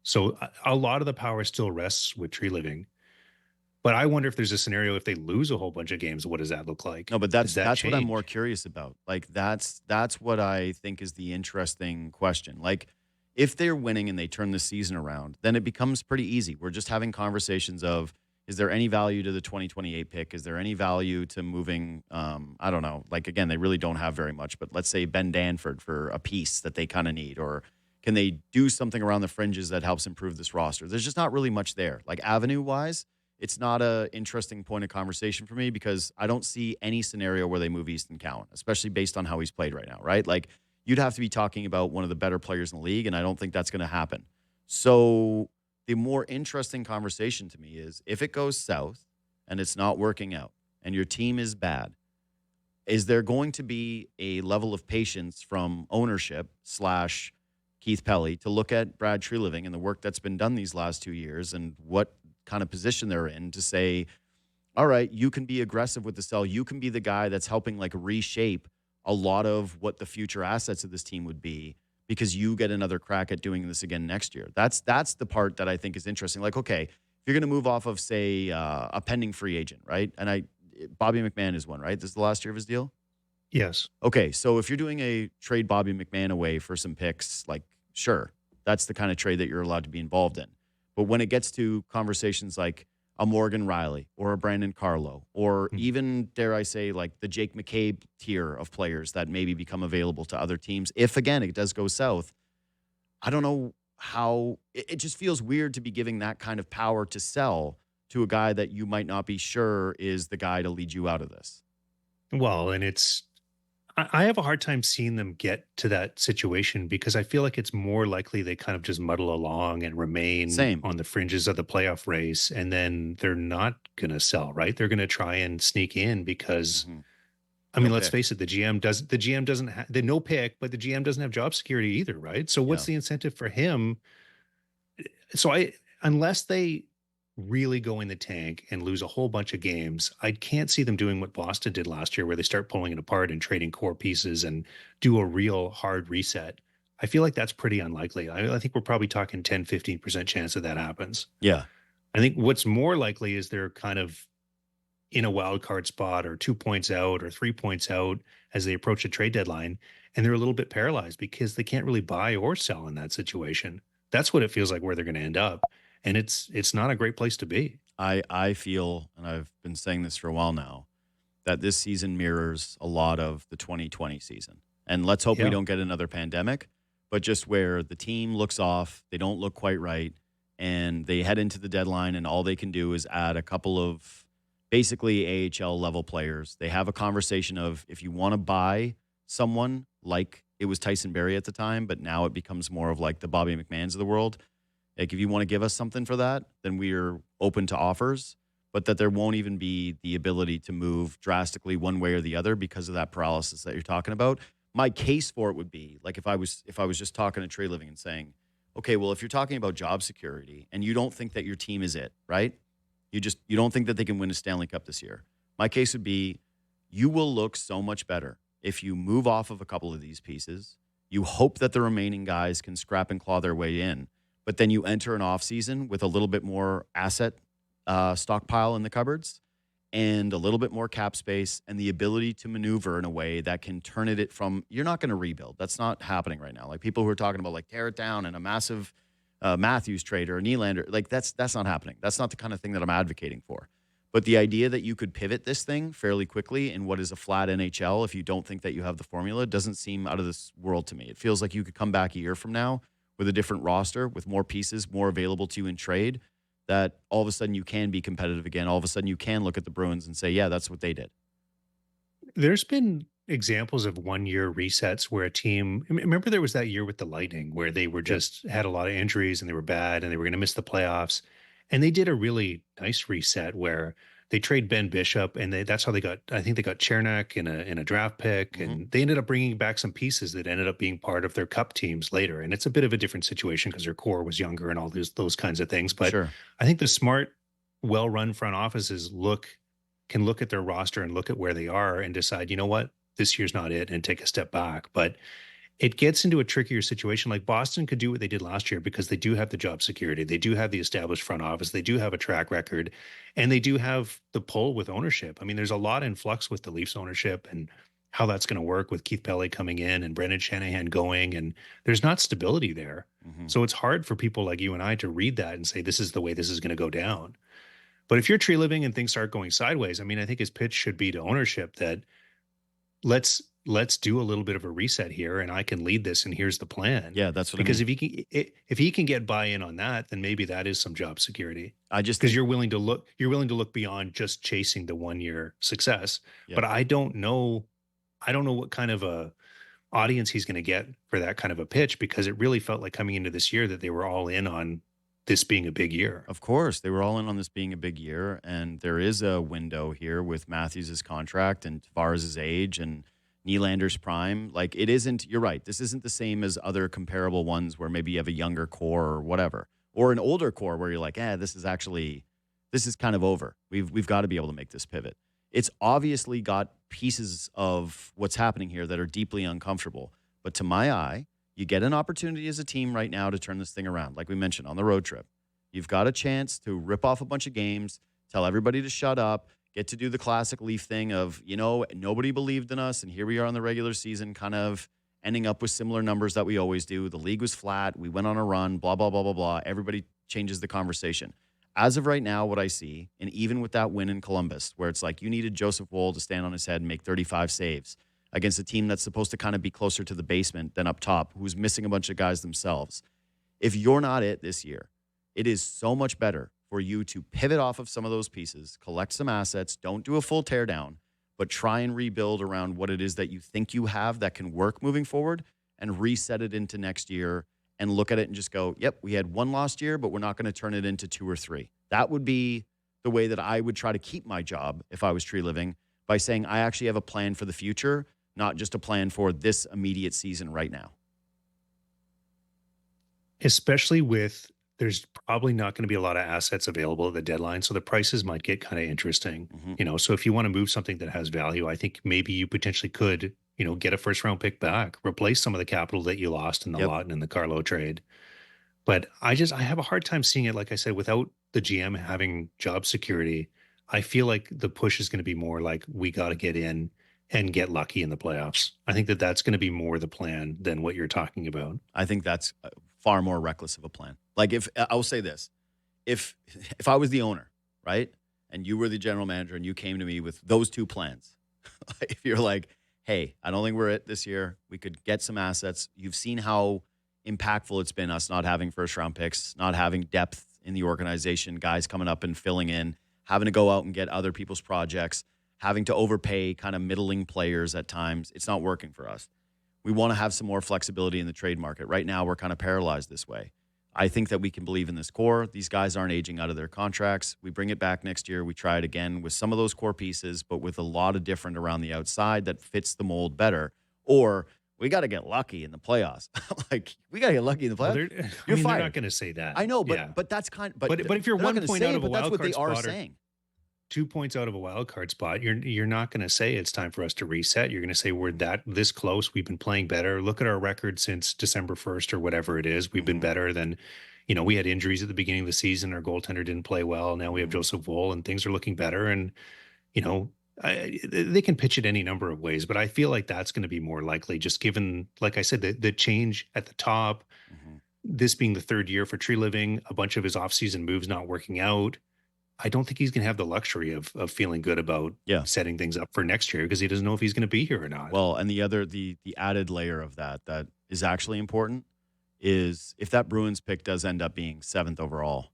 So a lot of the power still rests with Tree Living. But I wonder if there's a scenario if they lose a whole bunch of games, what does that look like? No, but Does that that's what I'm more change? curious about. Like that's what I think is the interesting question. Like if they're winning and they turn the season around, then it becomes pretty easy. We're just having conversations of, is there any value to the 2028 pick? Is there any value to moving I don't know. Like again, they really don't have very much, but let's say Ben Danford for a piece that they kind of need, or can they do something around the fringes that helps improve this roster? There's just not really much there. Like avenue wise, it's not a interesting point of conversation for me because I don't see any scenario where they move Easton Cowan, especially based on how he's played right now, right? Like you'd have to be talking about one of the better players in the league, and I don't think that's going to happen. So the more interesting conversation to me is if it goes south and it's not working out and your team is bad, is there going to be a level of patience from ownership / Keith Pelly to look at Brad Treliving and the work that's been done these last 2 years and what kind of position they're in to say, all right, you can be aggressive with the sell. You can be the guy that's helping like reshape a lot of what the future assets of this team would be because you get another crack at doing this again next year. That's the part that I think is interesting. Like, okay, if you're going to move off of, say, a pending free agent, right? And Bobby McMahon is one, right? This is the last year of his deal? Yes. Okay, so if you're doing a trade Bobby McMahon away for some picks, like, sure, that's the kind of trade that you're allowed to be involved in. But when it gets to conversations like a Morgan Riley or a Brandon Carlo, or even, dare I say, like the Jake McCabe tier of players that maybe become available to other teams, if, again, it does go south, I don't know how – it just feels weird to be giving that kind of power to sell to a guy that you might not be sure is the guy to lead you out of this. Well, and I have a hard time seeing them get to that situation because I feel like it's more likely they kind of just muddle along and remain on the fringes of the playoff race, and then they're not going to sell, right? They're going to try and sneak in because, I mean, let's face it, the GM doesn't have the no pick, but the GM doesn't have job security either, right? So what's the incentive for him? So unless they really go in the tank and lose a whole bunch of games, I can't see them doing what Boston did last year, where they start pulling it apart and trading core pieces and do a real hard reset. I feel like that's pretty unlikely. I think we're probably talking 10, 15% chance that happens. Yeah. I think what's more likely is they're kind of in a wild card spot or 2 points out or 3 points out as they approach a trade deadline. And they're a little bit paralyzed because they can't really buy or sell in that situation. That's what it feels like where they're going to end up. And it's not a great place to be. I feel, and I've been saying this for a while now, that this season mirrors a lot of the 2020 season. And let's hope we don't get another pandemic, but just where the team looks off, they don't look quite right, and they head into the deadline, and all they can do is add a couple of basically AHL level players. They have a conversation of, if you want to buy someone like it was Tyson Barrie at the time, but now it becomes more of like the Bobby McMahons of the world. Like, if you want to give us something for that, then we are open to offers, but that there won't even be the ability to move drastically one way or the other because of that paralysis that you're talking about. My case for it would be, like, if I was just talking to Trey Living and saying, okay, well, if you're talking about job security and you don't think that your team is it, right? You don't think that they can win a Stanley Cup this year. My case would be, you will look so much better if you move off of a couple of these pieces. You hope that the remaining guys can scrap and claw their way in. But then you enter an offseason with a little bit more asset stockpile in the cupboards and a little bit more cap space and the ability to maneuver in a way that can turn it from, you're not going to rebuild. That's not happening right now. Like, people who are talking about, like, tear it down and a massive Matthews trade or a Nylander, like, that's not happening. That's not the kind of thing that I'm advocating for. But the idea that you could pivot this thing fairly quickly in what is a flat NHL, if you don't think that you have the formula, doesn't seem out of this world to me. It feels like you could come back a year from now with a different roster, with more pieces, more available to you in trade, that all of a sudden you can be competitive again. All of a sudden you can look at the Bruins and say, yeah, that's what they did. There's been examples of 1 year resets where a team, remember there was that year with the Lightning where they were just had a lot of injuries and they were bad and they were going to miss the playoffs. And they did a really nice reset where they trade Ben Bishop and that's how they got, I think they got Chernak in a draft pick, and they ended up bringing back some pieces that ended up being part of their cup teams later. And it's a bit of a different situation because their core was younger and all those kinds of things. But I think the smart, well-run front offices can look at their roster and look at where they are and decide, you know what, this year's not it, and take a step back. But it gets into a trickier situation. Like Boston could do what they did last year because they do have the job security. They do have the established front office. They do have a track record, and they do have the pull with ownership. I mean, there's a lot in flux with the Leafs ownership and how that's going to work with Keith Pele coming in and Brendan Shanahan going, and there's not stability there. So it's hard for people like you and I to read that and say, this is the way this is going to go down. But if you're tree living and things start going sideways, I mean, I think his pitch should be to ownership that let's do a little bit of a reset here, and I can lead this, and here's the plan. Yeah, that's what because I mean. if he can get buy-in on that, then maybe that is some job security. I just Because think, you're willing to look beyond just chasing the 1-year success. Yeah. But I don't know what kind of a audience he's going to get for that kind of a pitch, because it really felt like coming into this year that they were all in on this being a big year. of course, they were all in on this being a big year, and there is a window here with Matthews' contract and Tavares' age and Nylander's prime. Like, it isn't, you're right, this isn't the same as other comparable ones where maybe you have a younger core or whatever, or an older core where you're like, this is kind of over. We've got to be able to make this pivot. It's obviously got pieces of what's happening here that are deeply uncomfortable. But to my eye, you get an opportunity as a team right now to turn this thing around. Like we mentioned on the road trip, you've got a chance to rip off a bunch of games, tell everybody to shut up, get to do the classic Leaf thing of, nobody believed in us, and here we are in the regular season kind of ending up with similar numbers that we always do. The league was flat. We went on a run, blah, blah, blah, blah, blah. Everybody changes the conversation. As of right now, what I see, and even with that win in Columbus, where it's like you needed Joseph Woll to stand on his head and make 35 saves against a team that's supposed to kind of be closer to the basement than up top, who's missing a bunch of guys themselves. If you're not it this year, it is so much better for you to pivot off of some of those pieces, collect some assets, don't do a full teardown, but try and rebuild around what it is that you think you have that can work moving forward and reset it into next year and look at it and just go, yep, we had one lost year, but we're not going to turn it into 2 or 3. That would be the way that I would try to keep my job if I was tree living, by saying I actually have a plan for the future, not just a plan for this immediate season right now. Especially with, there's probably not going to be a lot of assets available at the deadline, so the prices might get kind of interesting. So if you want to move something that has value, I think maybe you potentially could, get a first round pick back, replace some of the capital that you lost in the Lawton and the Carlo trade. But I have a hard time seeing it, like I said, without the GM having job security. I feel like the push is going to be more like, we got to get in and get lucky in the playoffs. I think that that's going to be more the plan than what you're talking about. I think that's far more reckless of a plan. Like, if I will say this, if I was the owner, right, and you were the general manager and you came to me with those two plans, if you're like, hey, I don't think we're it this year, we could get some assets. You've seen how impactful it's been, us not having first round picks, not having depth in the organization, guys coming up and filling in, having to go out and get other people's projects, having to overpay kind of middling players at times. It's not working for us. We want to have some more flexibility in the trade market. Right now, we're kind of paralyzed this way. I think that we can believe in this core. These guys aren't aging out of their contracts. We bring it back next year. We try it again with some of those core pieces, but with a lot of different around the outside that fits the mold better. Or we got to get lucky in the playoffs. Like, we got to get lucky in the playoffs. Well, You're fired. They're not going to say that. I know, but that's kind of, but if you're 1 point out of a that's wild what card they are spot, saying. 2 points out of a wild card spot, you're not going to say it's time for us to reset. You're going to say we're this close. We've been playing better. Look at our record since December 1st or whatever it is. We've been better than, we had injuries at the beginning of the season. Our goaltender didn't play well. Now we have Joseph Woll, and things are looking better. And, they can pitch it any number of ways, but I feel like that's going to be more likely, just given, like I said, the change at the top, this being the third year for tree living, a bunch of his offseason moves not working out. I don't think he's going to have the luxury of feeling good about setting things up for next year, because he doesn't know if he's going to be here or not. Well, and the added layer of that is actually important is if that Bruins pick does end up being 7th overall,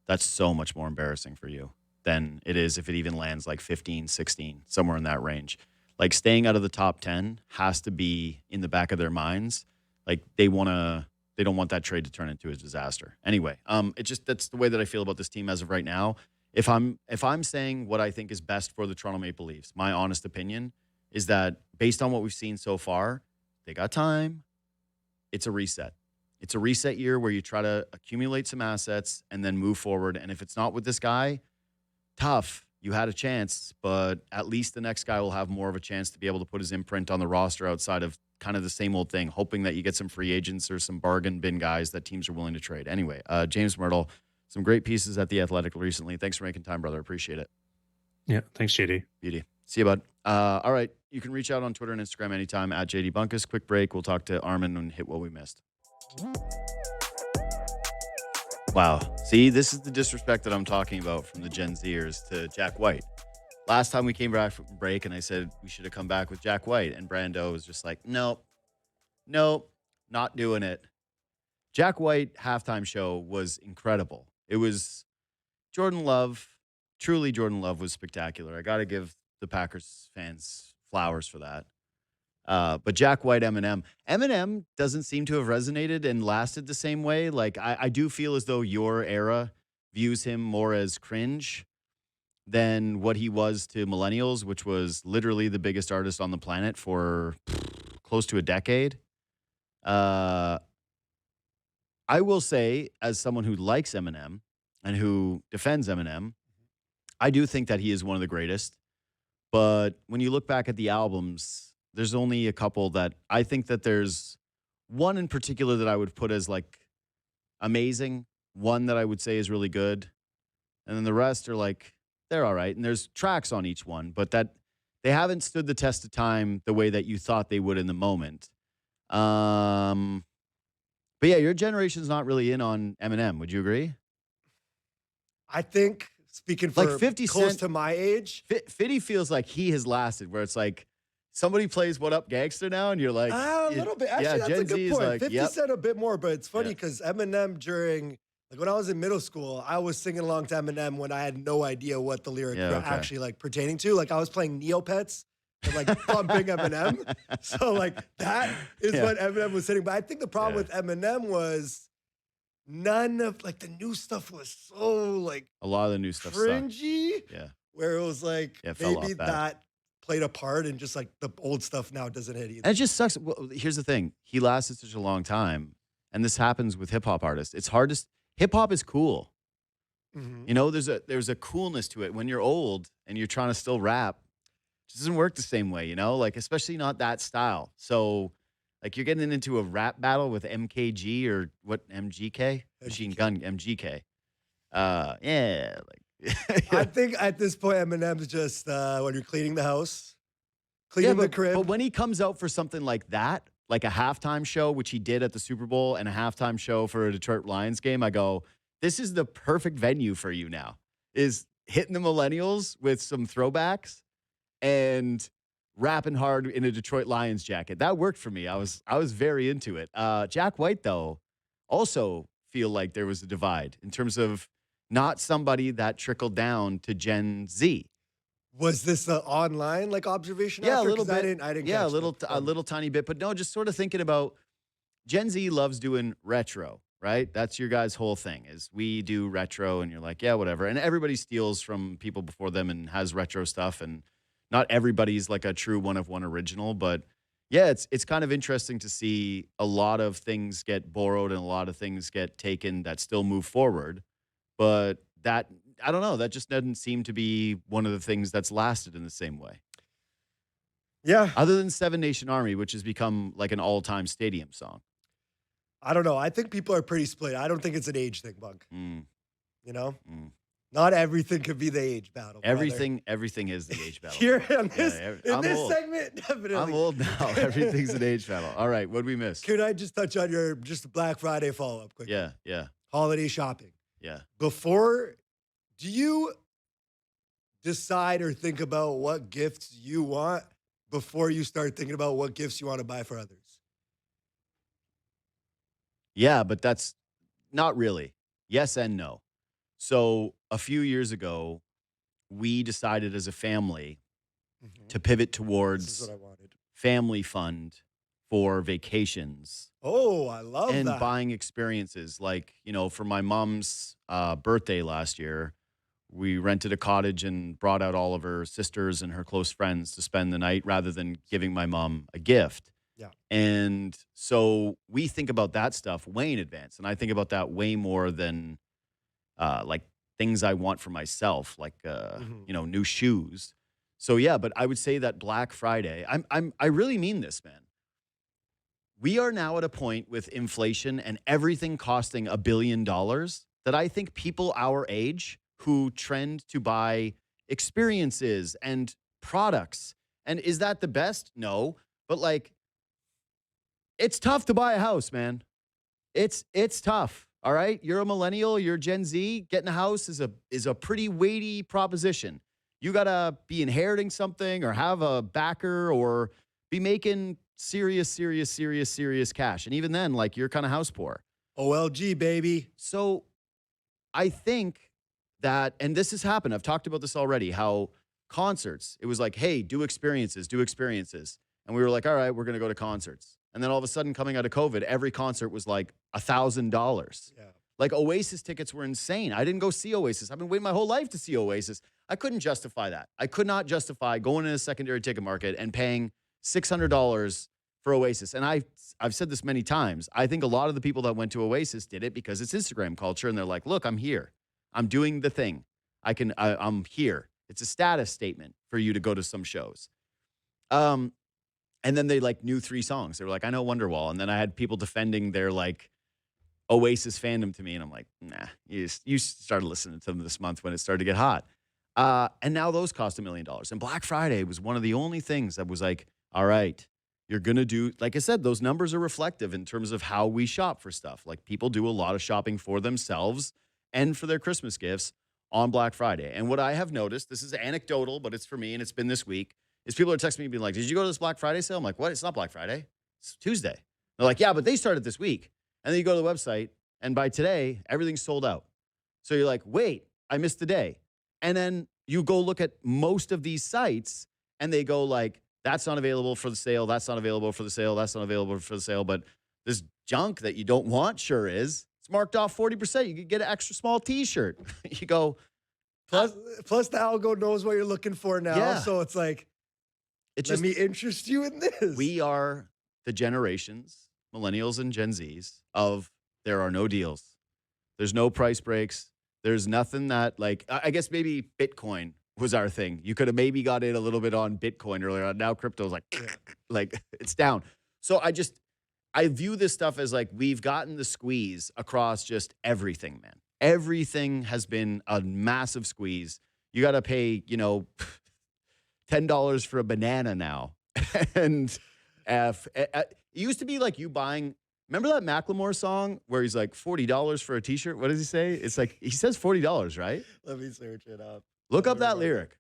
that's so much more embarrassing for you than it is if it even lands like 15, 16, somewhere in that range. Like, staying out of the top 10 has to be in the back of their minds. Like, they don't want that trade to turn into a disaster. Anyway, that's the way that I feel about this team as of right now. If I'm saying what I think is best for the Toronto Maple Leafs, my honest opinion is that based on what we've seen so far, they got time. It's a reset. It's a reset year where you try to accumulate some assets and then move forward. And if it's not with this guy, tough. you had a chance, but at least the next guy will have more of a chance to be able to put his imprint on the roster outside of kind of the same old thing, hoping that you get some free agents or some bargain bin guys that teams are willing to trade. Anyway, James Mirtle, some great pieces at The Athletic recently. Thanks for making time, brother. Appreciate it. Yeah, thanks, JD. Beauty. See you, bud. All right. You can reach out on Twitter and Instagram anytime at JD Bunkis. Quick break. We'll talk to Armin and hit what we missed. Wow. See, this is the disrespect that I'm talking about from the Gen Zers to Jack White. Last time we came back from break and I said we should have come back with Jack White, and Brando was just like, nope, not doing it. Jack White halftime show was incredible. It was Jordan Love. Truly, Jordan Love was spectacular. I got to give the Packers fans flowers for that. But Jack White, Eminem doesn't seem to have resonated and lasted the same way. Like, I do feel as though your era views him more as cringe than what he was to millennials, which was literally the biggest artist on the planet for close to a decade. I will say, as someone who likes Eminem and who defends Eminem, I do think that he is one of the greatest. But when you look back at the albums, there's only a couple that I think that there's one in particular that I would put as like amazing, one that I would say is really good. And then the rest are like, they're all right. And there's tracks on each one, but that they haven't stood the test of time the way that you thought they would in the moment. But yeah, your generation's not really in on Eminem. Would you agree? I think, speaking for Like 50 close Cent- to my age, Fitty feels like he has lasted, where it's like somebody plays "What Up, Gangster" now, and you're like, a little bit. Actually, yeah, that's Gen a good Z is point. like, 50 yep. Cent a bit more, but it's funny Yeah. because Eminem during, like when I was in middle school, I was singing along to Eminem when I had no idea what the lyrics Yeah, were okay. actually like pertaining to. Like I was playing Neopets and like bumping Eminem. So like that is Yeah. what Eminem was saying. But I think the problem Yeah. with Eminem was none of like the new stuff was so like a lot of the new stuff sucked. cringy. Yeah. Where it was like Yeah, it fell maybe off bad. that played a part and just like the old stuff now doesn't hit either. And it just sucks. Well, here's the thing. He lasted such a long time, and this happens with hip hop artists. It's hard to hip hop is cool. Mhm. You know, there's a coolness to it. When you're old and you're trying to still rap, it just doesn't work the same way, you know? Like, especially not that style. So, like, you're getting into a rap battle with MKG or what, MGK? Machine Gun, MGK. Yeah, like, I think at this point, Eminem's just when you're cleaning the house, cleaning the crib. But when he comes out for something like that, like a halftime show, which he did at the Super Bowl, and a halftime show for a Detroit Lions game, I go, this is the perfect venue for you now, is hitting the millennials with some throwbacks and rapping hard in a Detroit Lions jacket. That worked for me. I was very into it. Jack White, though, also feel like there was a divide in terms of not somebody that trickled down to Gen Z. Was this an online like observation? Yeah, after? a little 'Cause bit. I didn't. Yeah, catch a little tiny bit, but no, just sort of thinking about Gen Z loves doing retro, right? That's your guys' whole thing is we do retro, and you're like, yeah, whatever. And everybody steals from people before them and has retro stuff, and not everybody's like a true one of one original, but yeah, it's kind of interesting to see a lot of things get borrowed and a lot of things get taken that still move forward, but that. I don't know. That just doesn't seem to be one of the things that's lasted in the same way. Yeah, Other than Seven Nation Army, which has become like an all-time stadium song. I don't know. I think people are pretty split. I don't think it's an age thing, Bunk. Mm, You know, mm. not everything could be the age battle. brother. Everything is the age battle. Here on this, I'm in this old. segment, definitely. I'm old now. Everything's an age battle. All right, what did we miss? Could I just touch on your just Black Friday follow up quickly? Yeah. Holiday shopping. Yeah. Do you decide or think about what gifts you want before you start thinking about what gifts you want to buy for others? Yeah, but that's not really. Yes and no. So a few years ago, we decided as a family to pivot This is towards what I wanted. family fund for vacations. Oh, I love And that. buying experiences. Like, you know, for my mom's birthday last year, we rented a cottage and brought out all of her sisters and her close friends to spend the night rather than giving my mom a gift. Yeah. And so we think about that stuff way in advance. And I think about that way more than like things I want for myself, like new shoes. So yeah, but I would say that Black Friday, I really mean this, man. We are now at a point with inflation and everything costing $1 billion that I think people our age who trend to buy experiences and products. And is that the best? No. But like, it's tough to buy a house, man. It's tough. All right. You're a millennial, you're Gen Z. Getting a house is a pretty weighty proposition. You gotta be inheriting something or have a backer or be making serious cash. And even then, like, you're kind of house poor. OLG, baby. So I think that, and this has happened, I've talked about this already, how concerts, it was like, hey, do experiences. And we were like, all right, we're going to go to concerts. And then all of a sudden, coming out of COVID, every concert was like $1,000. Yeah. Like Oasis tickets were insane. I didn't go see Oasis. I've been waiting my whole life to see Oasis. I couldn't justify that. I could not justify going in a secondary ticket market and paying $600 for Oasis. And I've said this many times. I think a lot of the people that went to Oasis did it because it's Instagram culture. And they're like, look, I'm here. I'm doing the thing. I'm here. It's a status statement for you to go to some shows. And then they like knew 3 songs. They were like, I know Wonderwall. And then I had people defending their like Oasis fandom to me. And I'm like, nah, you started listening to them this month when it started to get hot. And now those cost $1 million. And Black Friday was one of the only things that was like, all right, you're going to do, like I said, those numbers are reflective in terms of how we shop for stuff. Like people do a lot of shopping for themselves and for their Christmas gifts on Black Friday. And what I have noticed, this is anecdotal, but it's for me and it's been this week, is people are texting me being like, did you go to this Black Friday sale? I'm like, what? It's not Black Friday. It's Tuesday. They're like, yeah, but they started this week. And then you go to the website and by today, everything's sold out. So you're like, wait, I missed the day. And then you go look at most of these sites and they go like, that's not available for the sale. That's not available for the sale. That's not available for the sale. But this junk that you don't want sure is. It's marked off 40%. You could get an extra small t-shirt. You go. Plus the algo knows what you're looking for now. Yeah. So it's like, let me interest you in this. We are the generations, millennials and Gen Zs, of there are no deals. There's no price breaks. There's nothing that, like, I guess maybe Bitcoin was our thing. You could have maybe got in a little bit on Bitcoin earlier on. Now crypto's like it's down. So I view this stuff as like we've gotten the squeeze across just everything, man. Everything has been a massive squeeze. You got to pay, $10 for a banana now. And it used to be like you buying, remember that Macklemore song where he's like $40 for a t-shirt? What does he say? It's like, he says $40, right? Let me search it up. Look up that lyric.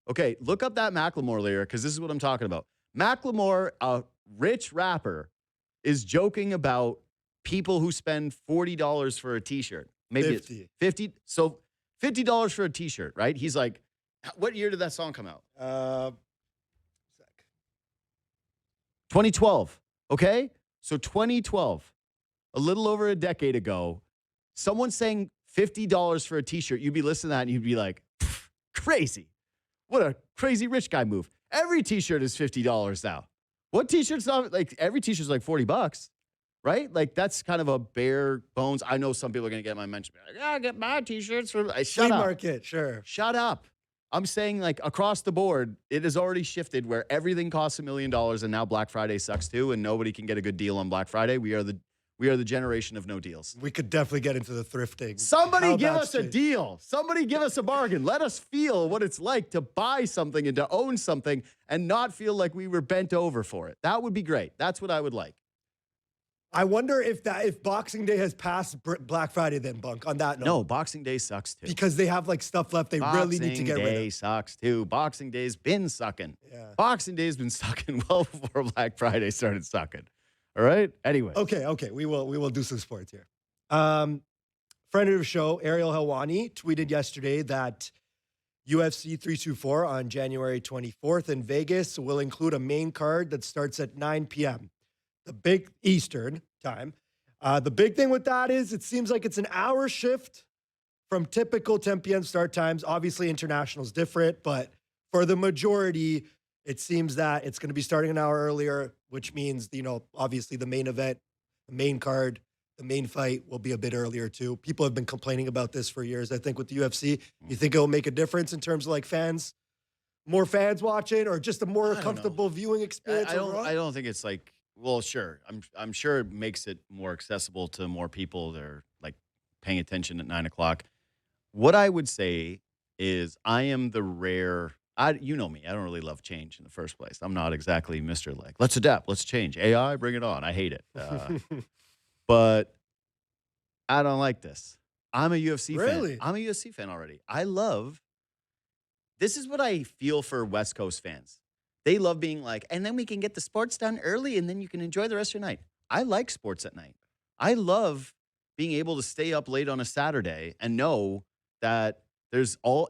Okay, look up that Macklemore lyric because this is what I'm talking about. Macklemore, a rich rapper, is joking about people who spend $40 for a t-shirt. Maybe 50. It's 50. So $50 for a t-shirt, right? He's like, what year did that song come out? 2012. Okay? So 2012, a little over a decade ago, someone saying $50 for a t-shirt, you'd be listening to that and you'd be like, crazy. What a crazy rich guy move. Every t-shirt is $50 now. What t-shirt's not like every t-shirt's like $40, right? Like that's kind of a bare bones. I know some people are gonna get my mention. Like, I get my t-shirts from Flea market, sure. Shut up. I'm saying like across the board, it has already shifted where everything costs $1 million and now Black Friday sucks too, and nobody can get a good deal on Black Friday. We are the generation of no deals. We could definitely get into the thrifting. Somebody give us a deal. Somebody give us a bargain. Let us feel what it's like to buy something and to own something and not feel like we were bent over for it. That would be great. That's what I would like. I wonder if Boxing Day has passed Black Friday then, Bunk, on that note. No, Boxing Day sucks too. Because they have like stuff left they really need to get rid of. Boxing Day sucks too. Boxing Day's been sucking. Yeah. Boxing Day's been sucking well before Black Friday started sucking. All right? Anyway. Okay. We will do some sports here. Friend of the show, Ariel Helwani, tweeted yesterday that UFC 324 on January 24th in Vegas will include a main card that starts at 9 p.m. The big Eastern time. The big thing with that is it seems like it's an hour shift from typical 10 p.m. start times. Obviously, international is different, but for the majority, it seems that it's going to be starting an hour earlier, which means, obviously the main event, the main card the main fight will be a bit earlier too. People have been complaining about this for years. I think with the UFC, you think it'll make a difference in terms of like fans, more fans watching, or just a more comfortable viewing experience? I don't think it's like, well, sure. I'm sure it makes it more accessible to more people that are like paying attention at 9 o'clock. What I would say is I am the rare. You know me. I don't really love change in the first place. I'm not exactly Mr. Like, let's adapt, let's change. AI, bring it on. I hate it. But I don't like this. I'm a UFC fan. I'm a UFC fan already. This is what I feel for West Coast fans. They love being like, and then we can get the sports done early and then you can enjoy the rest of your night. I like sports at night. I love being able to stay up late on a Saturday and know that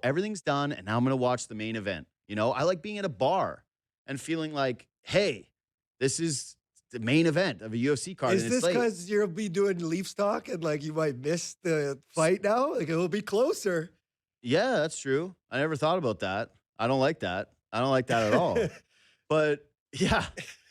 everything's done and now I'm going to watch the main event. You know, I like being at a bar and feeling like, hey, this is the main event of a UFC card. Is this because you'll be doing Leafs talk and like you might miss the fight now? Like it'll be closer. Yeah, that's true. I never thought about that. I don't like that. I don't like that at all. But yeah,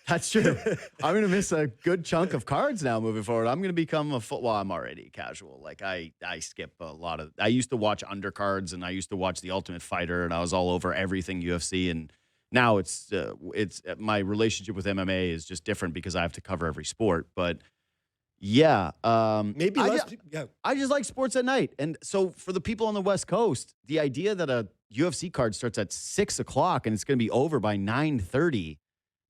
that's true. I'm going to miss a good chunk of cards now moving forward. I'm going to become I'm already casual. Like I skip a lot of, I used to watch undercards and I used to watch The Ultimate Fighter and I was all over everything UFC. And now it's my relationship with MMA is just different because I have to cover every sport. But yeah, maybe I just like sports at night. And so for the people on the West Coast, the idea that a UFC card starts at 6 o'clock and it's going to be over by 9:30,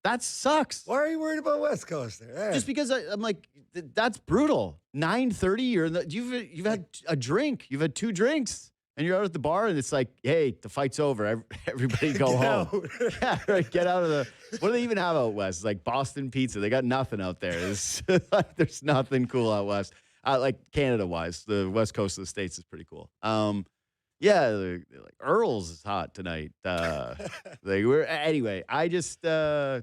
that sucks. Why are you worried about West Coast there? Just because I'm like, that's brutal. 9:30, you've had a drink, you've had 2 drinks. And you're out at the bar, and it's like, hey, the fight's over. Everybody go home. Yeah, right. Get out of the. What do they even have out west? It's like Boston Pizza. They got nothing out there. There's nothing cool out west. Like Canada-wise, the west coast of the States is pretty cool. Yeah, like Earl's is hot tonight. Anyway. I just I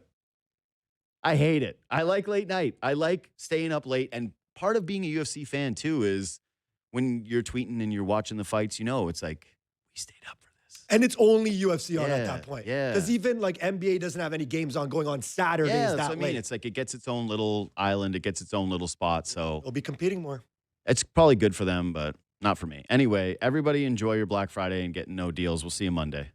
hate it. I like late night. I like staying up late, and part of being a UFC fan too is, when you're tweeting and you're watching the fights, it's like, we stayed up for this. And it's only UFC on at that point. Yeah. Because even like NBA doesn't have any games on going on Saturdays that's that what I mean. late. It's like it gets its own little island. It gets its own little spot. So they'll be competing more. It's probably good for them, but not for me. Anyway, everybody enjoy your Black Friday and get no deals. We'll see you Monday.